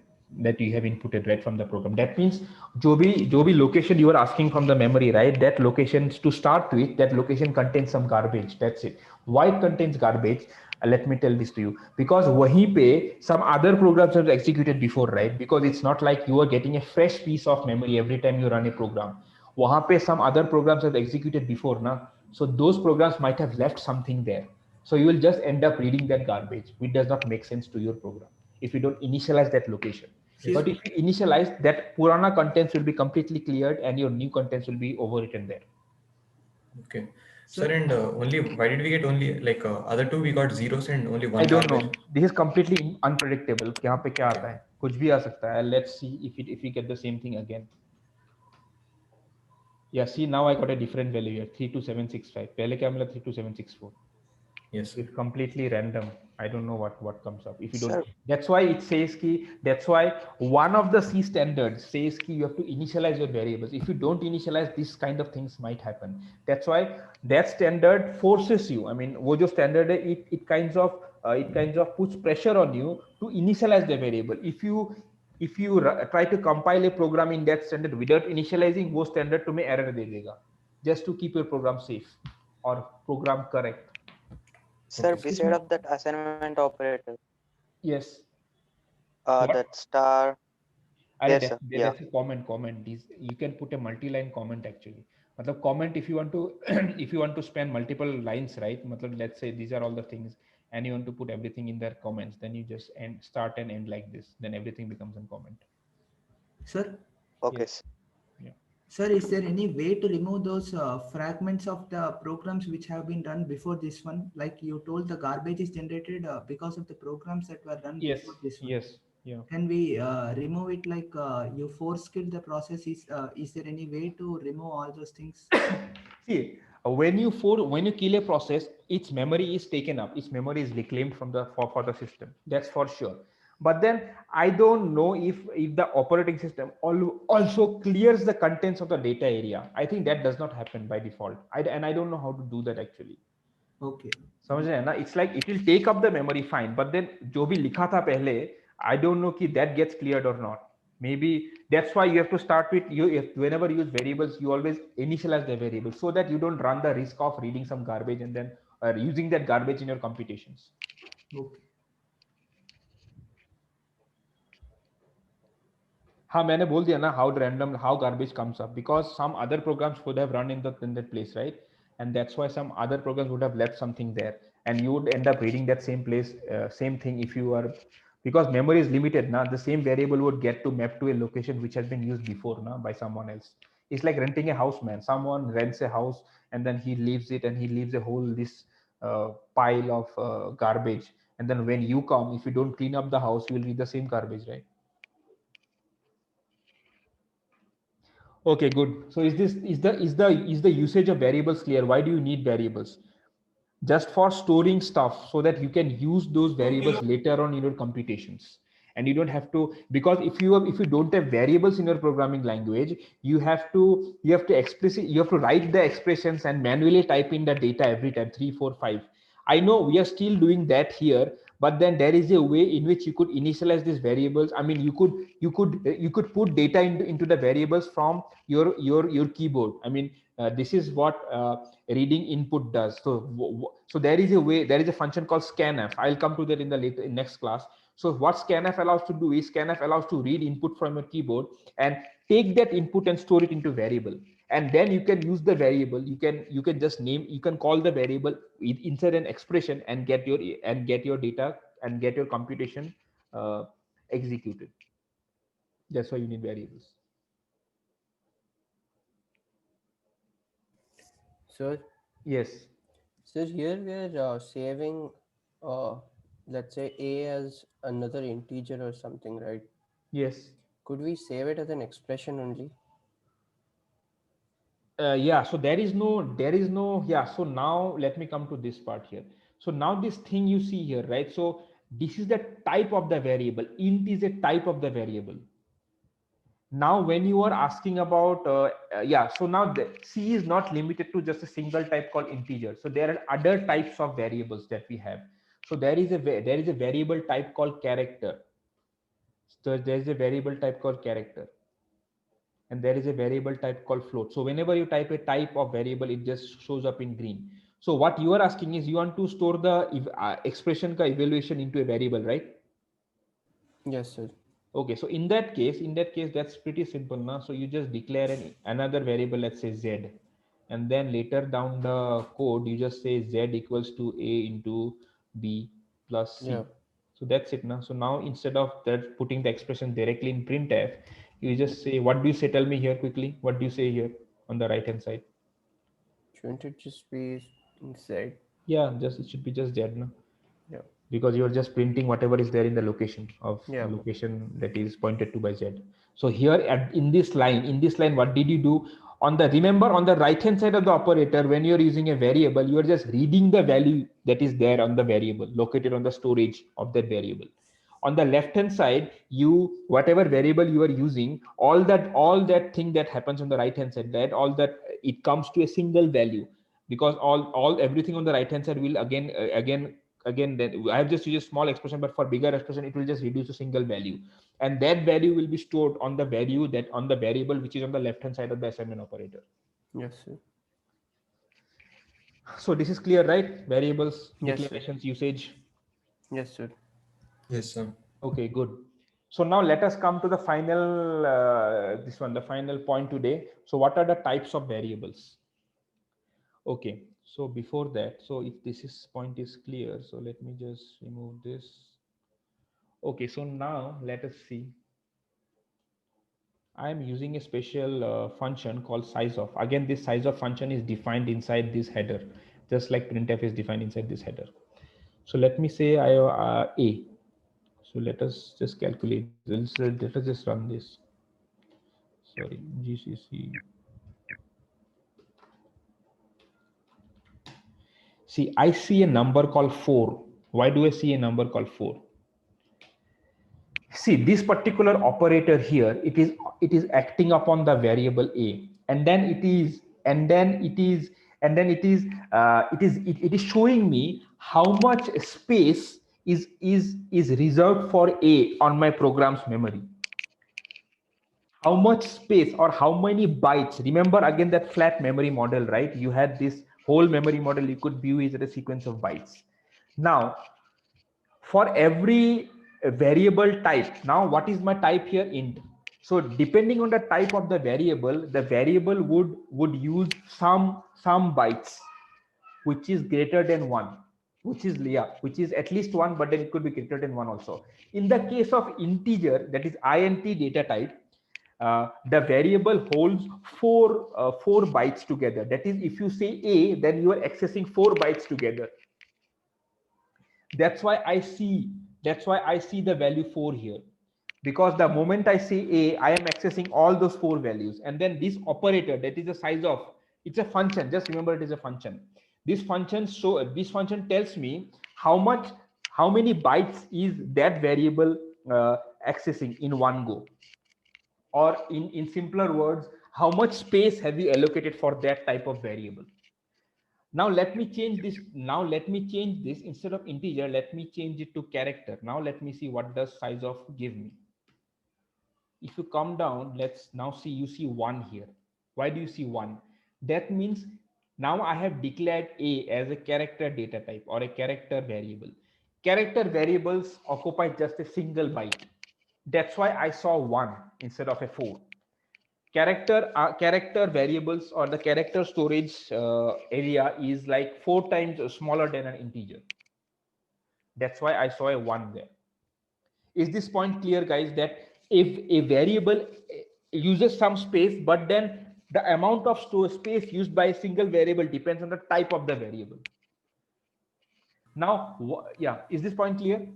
you have inputted right from the program. That means जो भी location you are asking from the memory, right? That location, to start with, that location contains some garbage. That's it. Why it contains garbage? Let me tell this to you. Because वहीं पे some other programs have executed before, right? Because it's not like you are getting a fresh piece of memory every time you run a program. वहाँ पे some other programs have executed before, na? So those programs might have left something there. So you will just end up reading that garbage, which does not make sense to your program if you don't initialize that location. Yes. But if you initialize, that Purana contents will be completely cleared and your new contents will be overwritten there. Okay. Sir, and only why did we get only like other two we got zeros and only one? I don't garbage? know. This is completely unpredictable. यहाँ पे क्या आता है? कुछ भी आ सकता है. Let's see if we get the same thing again. Yeah, see, now I got a different value here. 32765. पहले क्या मिला? 32764. Yes. It's completely random. I don't know what comes up. If you don't, that's why it says that's why one of the C standards says you have to initialize your variables. If you don't initialize, this kind of things might happen. That's why that standard forces you. I mean, wo jo standard hai, it kinds of puts pressure on you to initialize the variable. If you try to compile a program in that standard without initializing, wo standard tumhe error de dega, just to keep your program safe or program correct. Sir, beside of that assignment operator. Yes. That star. Yes, that's a comment. These you can put a multi-line comment actually. मतलब comment if you want to span multiple lines, right? मतलब let's say these are all the things, and you want to put everything in their comments. Then you just start and end like this. Then everything becomes a comment. Sir. Okay. Yes. Yeah. Sir, is there any way to remove those fragments of the programs which have been run before this one? Like you told, the garbage is generated because of the programs that were run before this one. Yes. Yeah. Can we remove it? Like you force kill the process? Is there any way to remove all those things? See, when you kill a process, its memory is taken up. Its memory is reclaimed for the system. That's for sure. But then I don't know if the operating system also clears the contents of the data area. I think that does not happen by default. And I don't know how to do that actually. Okay. समझ रहे हैं ना? It's like it will take up the memory fine, but then जो भी लिखा था पहले, I don't know कि that gets cleared or not. Maybe that's why you have to start with whenever you use variables, you always initialize the variable so that you don't run the risk of reading some garbage and then using that garbage in your computations. Okay. हाँ मैंने बोल दिया ना how garbage comes up, because some other programs would have run in that place, right? And that's why some other programs would have left something there, and you would end up reading that same place, same thing if you are, because memory is limited now. The same variable would get to map to a location which has been used before now by someone else. It's like renting a house, man. Someone rents a house and then he leaves it, and he leaves a whole pile of garbage, and then when you come, if you don't clean up the house, you will read the same garbage, right? Okay, good. So is the usage of variables clear? Why do you need variables? just for storing stuff so that you can use those variables later on in your computations. And you don't have to, because if you don't have variables in your programming language, you have to write the expressions and manually type in the data every time, 3 4 5. I know we are still doing that here, but then there is a way in which you could initialize these variables. I mean, you could put data into the variables from your keyboard. I mean, this is what reading input does. So there is a way, there is a function called scanf. I'll come to that in the next class. So what scanf allows to do is scanf allows to read input from your keyboard and take that input and store it into variable. And then you can use the variable. You can just name, you can call the variable inside an expression and get your data and get your computation executed. That's why you need variables. Sir? Yes. So here we are saving, let's say a as another integer or something, right? Yes. Could we save it as an expression only? Yeah, so there is no, yeah. So now let me come to this part here. So now this thing you see here, right? So this is the type of the variable. Int is a type of the variable. Now when you are asking about yeah, so now the C is not limited to just a single type called integer. So there are other types of variables that we have. So there is a variable type called character. So there is a variable type called character, and there is a variable type called float. So whenever you type a type of variable, it just shows up in green. So what you are asking is you want to store the expression ka evaluation into a variable, right? Yes, sir. Okay, so in that case, that's pretty simple now. So you just declare another variable, let's say Z, and then later down the code, you just say Z equals to A into B plus C. Yeah. So that's it now. So now instead of that putting the expression directly in printf, you just say, what do you say? Tell me here quickly. What do you say here on the right hand side? Shouldn't it just be Z? Yeah, just it should be just Z now. Yeah. Because you're just printing whatever is there in the location of location that is pointed to by Z. So here in this line, what did you do? Remember on the right hand side of the operator, when you're using a variable, you are just reading the value that is there on the variable located on the storage of that variable. On the left hand side, whatever variable you are using, all that thing that happens on the right hand side, that all that it comes to a single value, because everything on the right hand side will again then I have just used a small expression, but for bigger expression it will just reduce to single value, and that value will be stored on the variable which is on the left hand side of the assignment operator. Yes, sir. So this is clear, right? Variables, yes, declarations, usage. Yes, sir. Yes, sir. Okay, good. So now let us come to the final the final point today. So what are the types of variables? Okay, so before that, so if this point is clear, so let me just remove this. Okay, so now let us see. I am using a special function called sizeof. Again, this sizeof function is defined inside this header, just like printf is defined inside this header. So let me say a. So let us just calculate. Let us just run this. Sorry, GCC. See, I see a number called 4. Why do I see a number called 4? See, this particular operator here, it is acting upon the variable a, and then it is showing me how much space is reserved for a on my program's memory. How much space or how many bytes? Remember again that flat memory model, right? You had this whole memory model, you could view it as a sequence of bytes. Now, for every variable type, now what is my type here? Int. So depending on the type of the variable would use some bytes which is greater than 1, which is at least 1, but then it could be greater than 1 also. In the case of integer, that is int data type, the variable holds 4 bytes together. That is, if you say a, then you are accessing 4 bytes together. That's why I see the value 4 here, because the moment I say a, I am accessing all those 4 values, and then this operator, that is the size of, it's a function, just remember it is a function. this function tells me how many bytes is that variable accessing in one go, or in simpler words, how much space have you allocated for that type of variable. Now let me change this. Instead of integer, let me change it to character. Now let me see what does size of give me. If you come down, let's now see, you see 1 here. Why do you see 1? That means now I have declared A as a character data type or a character variable. Character variables occupy just a single byte. That's why I saw 1 instead of a 4. Character variables or the character storage area is like 4 times smaller than an integer. That's why I saw a 1 there. Is this point clear, guys, that if a variable uses some space, but then the amount of space used by a single variable depends on the type of the variable? Now, yeah, is this point clear?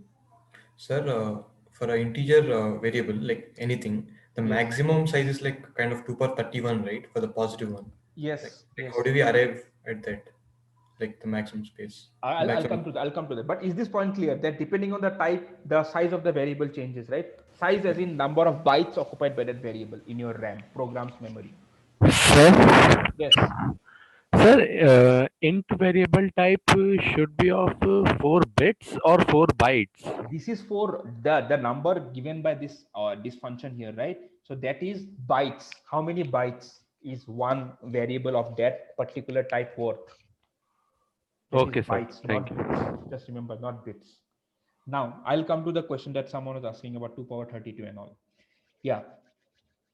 Sir, for an integer variable, like anything, the maximum size is like kind of 2 power 31, right? For the positive one. Yes. Like how do we arrive at that? Like the maximum space. I'll come to that. But is this point clear that depending on the type, the size of the variable changes, right? Size as in number of bytes occupied by that variable in your RAM, program's memory. Sir? Yes. Sir, int variable type should be of 4 bits or 4 bytes. This is for the number given by this this function here, right? So that is bytes. How many bytes is one variable of that particular type worth? That okay, sir. Bytes, Thank you. bits. Just remember, not bits. Now I'll come to the question that someone was asking about 2 power 32 and all. Yeah,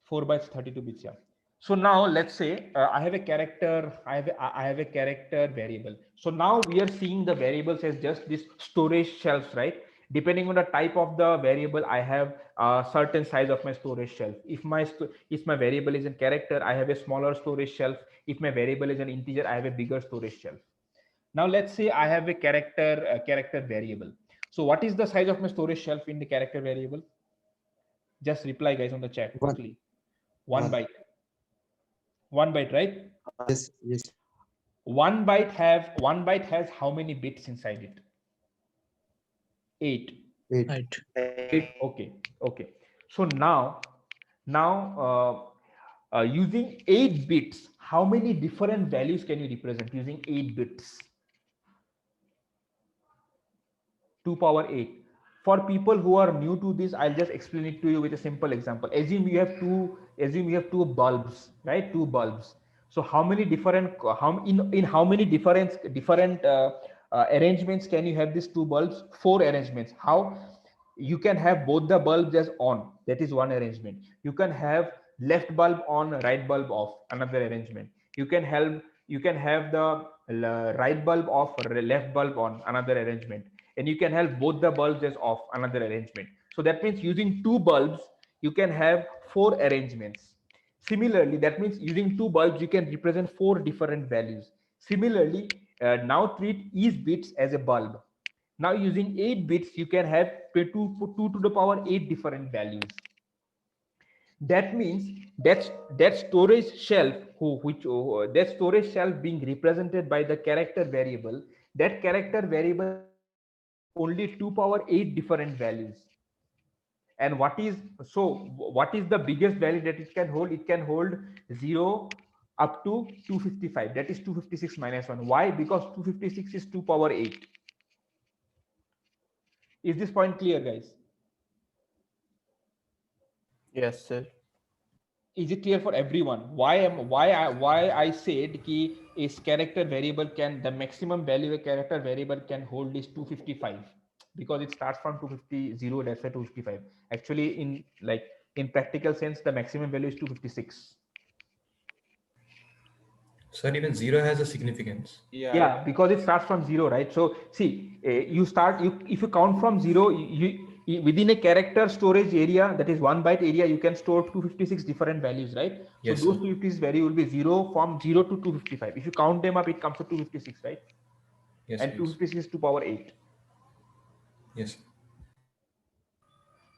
4 bytes, 32 bits. Yeah. So now let's say I have a character. I have a character variable. So now we are seeing the variables as just this storage shelves, right? Depending on the type of the variable, I have a certain size of my storage shelf. If my variable is a character, I have a smaller storage shelf. If my variable is an integer, I have a bigger storage shelf. Now let's say I have a character variable. So what is the size of my storage shelf in the character variable? Just reply, guys, on the chat quickly. 1 byte. 1 byte, right? Yes. Yes. 1 byte has how many bits inside it? 8. 8. Okay. So now using 8 bits, how many different values can you represent using 8 bits? 2 power 8. For people who are new to this, I'll just explain it to you with a simple example. Assume you have two bulbs, right? 2 bulbs. So how many different in how many different arrangements can you have these 2 bulbs? 4 arrangements. How? You can have both the bulbs as on. That is one arrangement. You can have left bulb on, right bulb off. Another arrangement. You can have the right bulb off, left bulb on. Another arrangement. And you can have both the bulbs as off, another arrangement. So that means using 2 bulbs, you can have 4 arrangements. Similarly, that means using 2 bulbs, you can represent 4 different values. Similarly, now treat each bits as a bulb. Now using 8 bits, you can have 2 to the power 8 different values. That means that storage shelf, that storage shelf being represented by the character variable, that character variable only 2 power 8 different values. And what is the biggest value that it can hold? It can hold 0 up to 255. That is 256 minus 1. Why? Because 256 is 2 power 8. Is this point clear, guys? Yes, sir. Is it clear for everyone? Why I said ki is character variable the maximum value a character variable can hold is 255, because it starts from 250, that's why 255. Actually, in practical sense, the maximum value is 256. Sir, even 0 has a significance. Yeah, because it starts from 0, right? So see, if you count from 0, within a character storage area, that is 1 byte area, you can store 256 different values, right? Yes, so those 256 value will be 0 from 0 to 255. If you count them up, it comes to 256, right? Yes. And 256 is 2 power 8. Yes.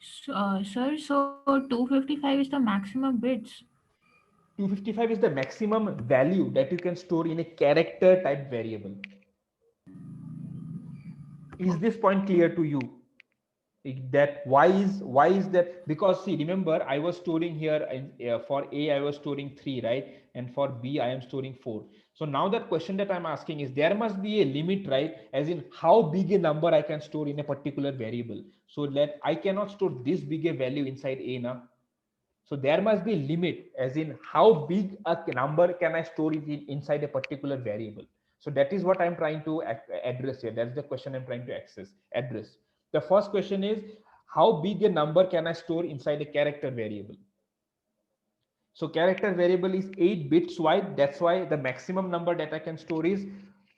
Sir, so 255 is the maximum bits. 255 is the maximum value that you can store in a character type variable. Is this point clear to you? That why is that? Because see, remember, I was storing here for A I was storing 3, right? And for B I am storing 4. So now that question that I'm asking is, there must be a limit, right? As in how big a number I can store in a particular variable. So that I cannot store this big a value inside A now. So there must be a limit, as in how big a number can I store it inside a particular variable. So that is what I'm trying to address here. That's the question I'm trying to address. The first question is, how big a number can I store inside a character variable? So character variable is 8 bits wide. That's why the maximum number that I can store is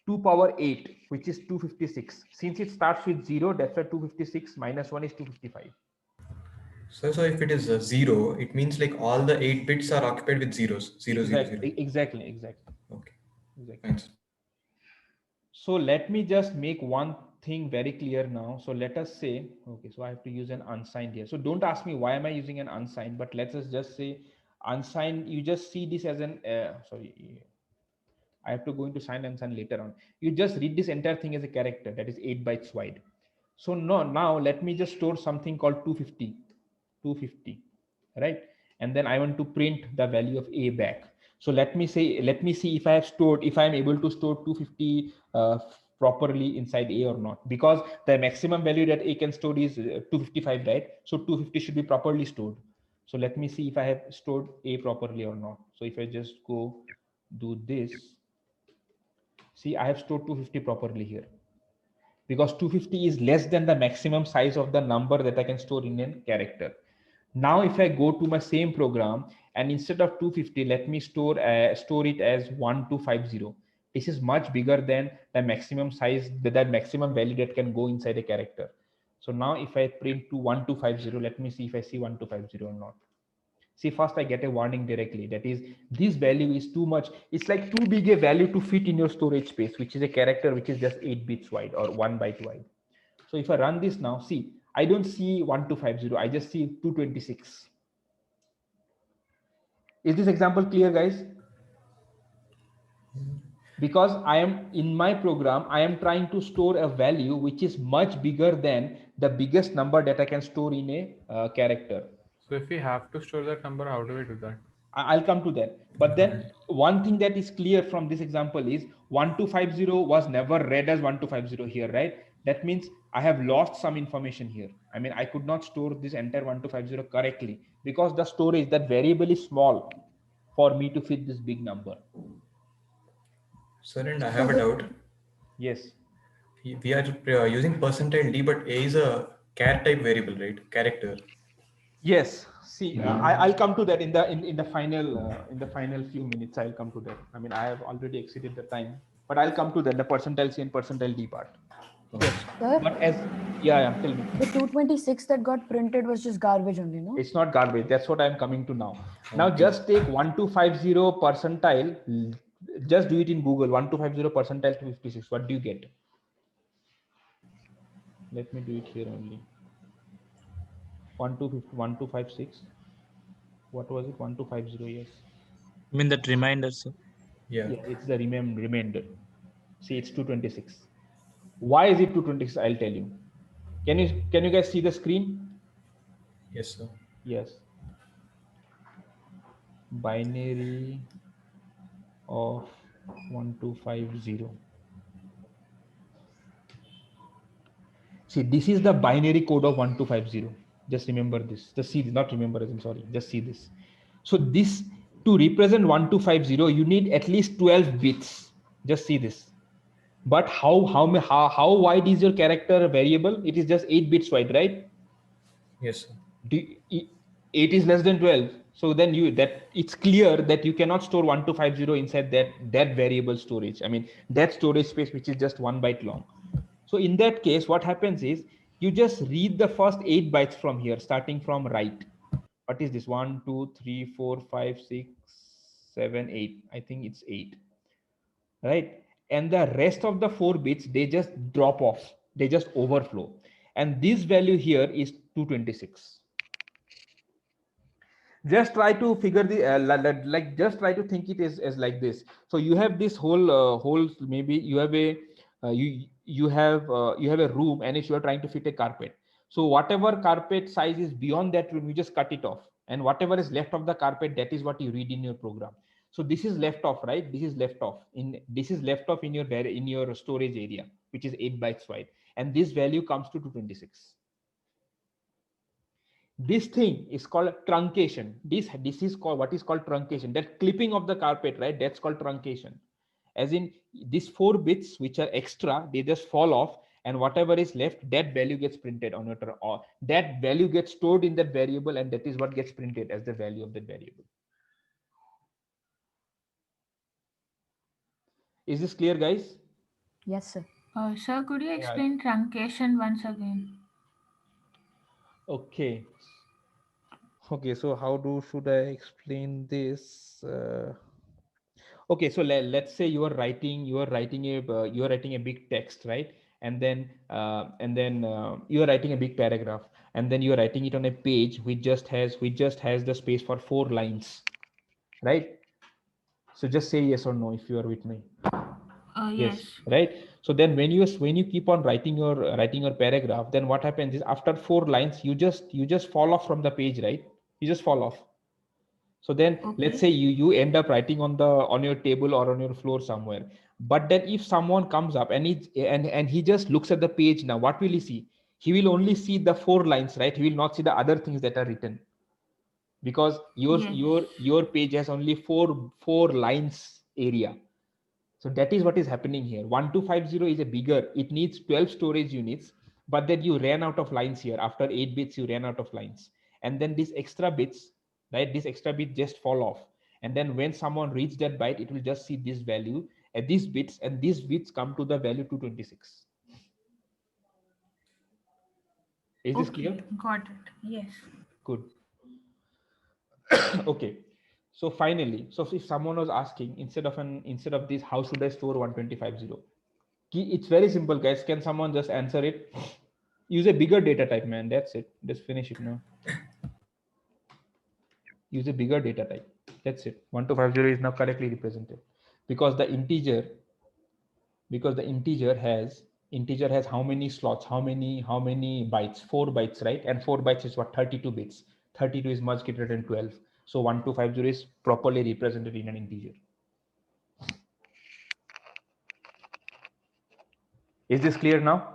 2 power 8, which is 256. Since it starts with 0, that's why 256 minus 1 is 255. So if it is 0, it means like all the 8 bits are occupied with zeros. 0, 0, 0. Exactly. Okay. Exactly. Thanks. So let me just make one thing very clear now. So let us say, okay, so I have to use an unsigned here. So don't ask me why am I using an unsigned, but let us just say unsigned. You just see this as an, sorry, I have to go into signed and unsigned later on. You just read this entire thing as a character that is 8 bytes wide. So now let me just store something called 250, right? And then I want to print the value of A back. So let me see if I am able to store 250 properly inside A or not, because the maximum value that A can store is 255, right? So 250 should be properly stored. So let me see if I have stored A properly or not. So if I just go do this, see, I have stored 250 properly here, because 250 is less than the maximum size of the number that I can store in a character. Now, if I go to my same program and instead of 250, let me store it as 1250. This is much bigger than the maximum size, that maximum value that can go inside a character. So now if I print to 1250, let me see if I see 1250 or not. See, first I get a warning directly. That is, this value is too much. It's like too big a value to fit in your storage space, which is a character which is just 8 bits wide or 1 byte wide. So if I run this now, see, I don't see 1250. I just see 226. Is this example clear, guys? Because I am in my program, I am trying to store a value which is much bigger than the biggest number that I can store in a character. So if we have to store that number, how do we do that? I'll come to that. But then one thing that is clear from this example is 1250 was never read as 1250 here, right? That means I have lost some information here. I mean, I could not store this entire 1250 correctly because the storage, that variable is small for me to fit this big number. Sir, and I have a doubt. Yes. We are using percentile D, but A is a char type variable, right? Character. Yes. See, I'll come to that in the final few minutes. I'll come to that. I mean, I have already exceeded the time, but I'll come to that, the percentile C and percentile D part. Yes. Sir? But as tell me. The 226 that got printed was just garbage only, no? It's not garbage. That's what I'm coming to now. Now just take 1250 percentile. Just do it in Google. 1250 percentile 256. What do you get? Let me do it here only. 1256. What was it? 1250. Yes. I mean that reminder, sir. Yeah, it's the remainder. See, it's 226. Why is it 226? I'll tell you. Can you guys see the screen? Yes, sir. Yes. Binary of 1250. See, this is the binary code of 1250. Just remember this. Just see, not remember, I'm sorry. Just see this. So this, to represent 1250, you need at least 12 bits. Just see this. But how wide is your character variable? It is just 8 bits wide, right? Yes, sir. 8 is less than 12. So then it's clear that you cannot store 1250 inside that variable storage. I mean, that storage space which is just 1 byte long. So in that case, what happens is you just read the first 8 bytes from here, starting from right. What is this? 1, 2, 3, 4, 5, 6, 7, 8. I think it's 8. Right? And the rest of the 4 bits, they just drop off. They just overflow. And this value here is 226. Just try to figure the like just try to think it as like this. So you have this whole maybe you have a you have a room, and if you are trying to fit a carpet, so whatever carpet size is beyond that room, you just cut it off, and whatever is left of the carpet, that is what you read in your program. So this is left off, right? This is left off in your storage area, which is 8 bytes wide, and this value comes to 226. This thing is called truncation. This is called what is called truncation. That clipping of the carpet, right? That's called truncation. As in, these 4 bits which are extra, they just fall off, and whatever is left, that value gets printed on your or that value gets stored in that variable, and that is what gets printed as the value of that variable. Is this clear, guys? Yes, sir. Sir, could you explain truncation once again? Okay. Okay, so how should I explain this? Okay, so let's say you are writing a big text, right? And then you are writing a big paragraph, and then you are writing it on a page which just has the space for 4 lines, right? So just say yes or no if you are with me. Yes. Right? So then when you keep on writing your paragraph, then what happens is after 4 lines you just fall off from the page, right? You just fall off. So then let's say you end up writing on your table or on your floor somewhere. But then if someone comes up and he just looks at the page, now what will he see? He will only see the 4 lines, right? He will not see the other things that are written, because your page has only four lines area. So that is what is happening here. 1250 is a bigger, it needs 12 storage units, but then you ran out of lines here. After 8 bits, you ran out of lines. And then these extra bits, right? These extra bits just fall off. And then when someone reads that byte, it will just see this value at these bits, and these bits come to the value 226. Is this clear? Got it. Yes. Good. Okay. So finally, so if someone was asking, instead of this, how should I store 1250? It's very simple, guys. Can someone just answer it? Use a bigger data type, man. That's it. Just finish it now. Use a bigger data type. That's it. 1250 is now correctly represented, because the integer has how many slots, how many bytes? 4 bytes, right? And 4 bytes is what? 32 bits. 32 is much greater than 12. So 1250 is properly represented in an integer. Is this clear now?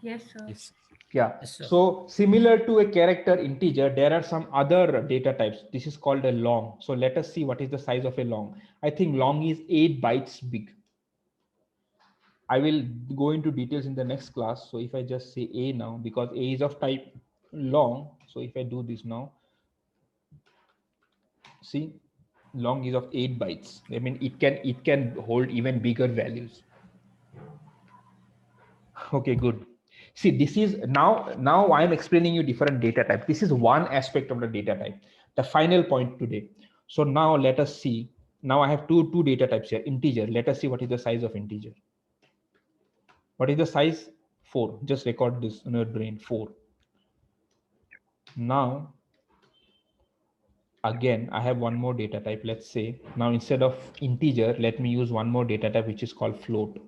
Yes, sir. Yes. Yeah. Yes, sir. So similar to a character integer, there are some other data types. This is called a long. So let us see what is the size of a long. I think long is 8 bytes big. I will go into details in the next class. So if I just say A now, because A is of type long. So if I do this now, see, long is of 8 bytes. I mean, it can hold even bigger values. Okay, good. See, this is now I'm explaining you different data types. This is one aspect of the data type, the final point today. So now let us see. Now I have two data types here. Integer. Let us see what is the size of integer. What is the size? 4. Just record this in your brain. 4. Now, again, I have one more data type. Let's say now instead of integer, let me use one more data type, which is called float.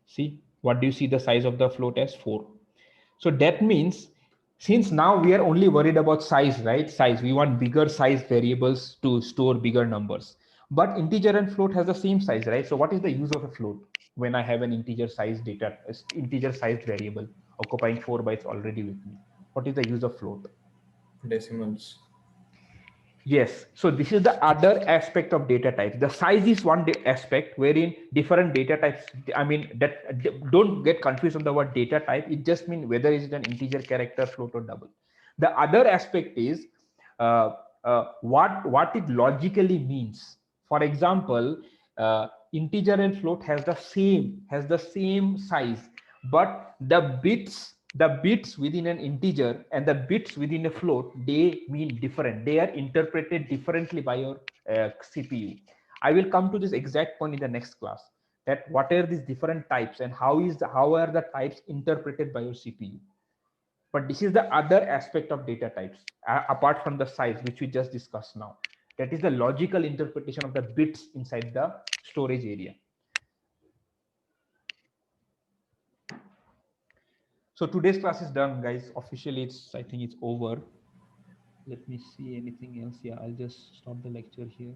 See, what do you see the size of the float as? 4. So that means, since now we are only worried about size, right? Size. We want bigger size variables to store bigger numbers. But integer and float has the same size, right? So what is the use of a float when I have an integer sized variable occupying 4 bytes already with me? What is the use of float? Decimals. Yes. So this is the other aspect of data types. The size is one aspect wherein different data types, I mean, that don't get confused on the word data type. It just means whether is it an integer, character, float, or double. The other aspect is what it logically means. For example, integer and float has the same size, but the bits within an integer and the bits within a float, they mean different. They are interpreted differently by your CPU. I will come to this exact point in the next class. that what are these different types and how are the types interpreted by your CPU. But this is the other aspect of data types, apart from the size, which we just discussed now. That is the logical interpretation of the bits inside the storage area. So today's class is done, guys. Officially, I think it's over. Let me see anything else. Yeah, I'll just stop the lecture here.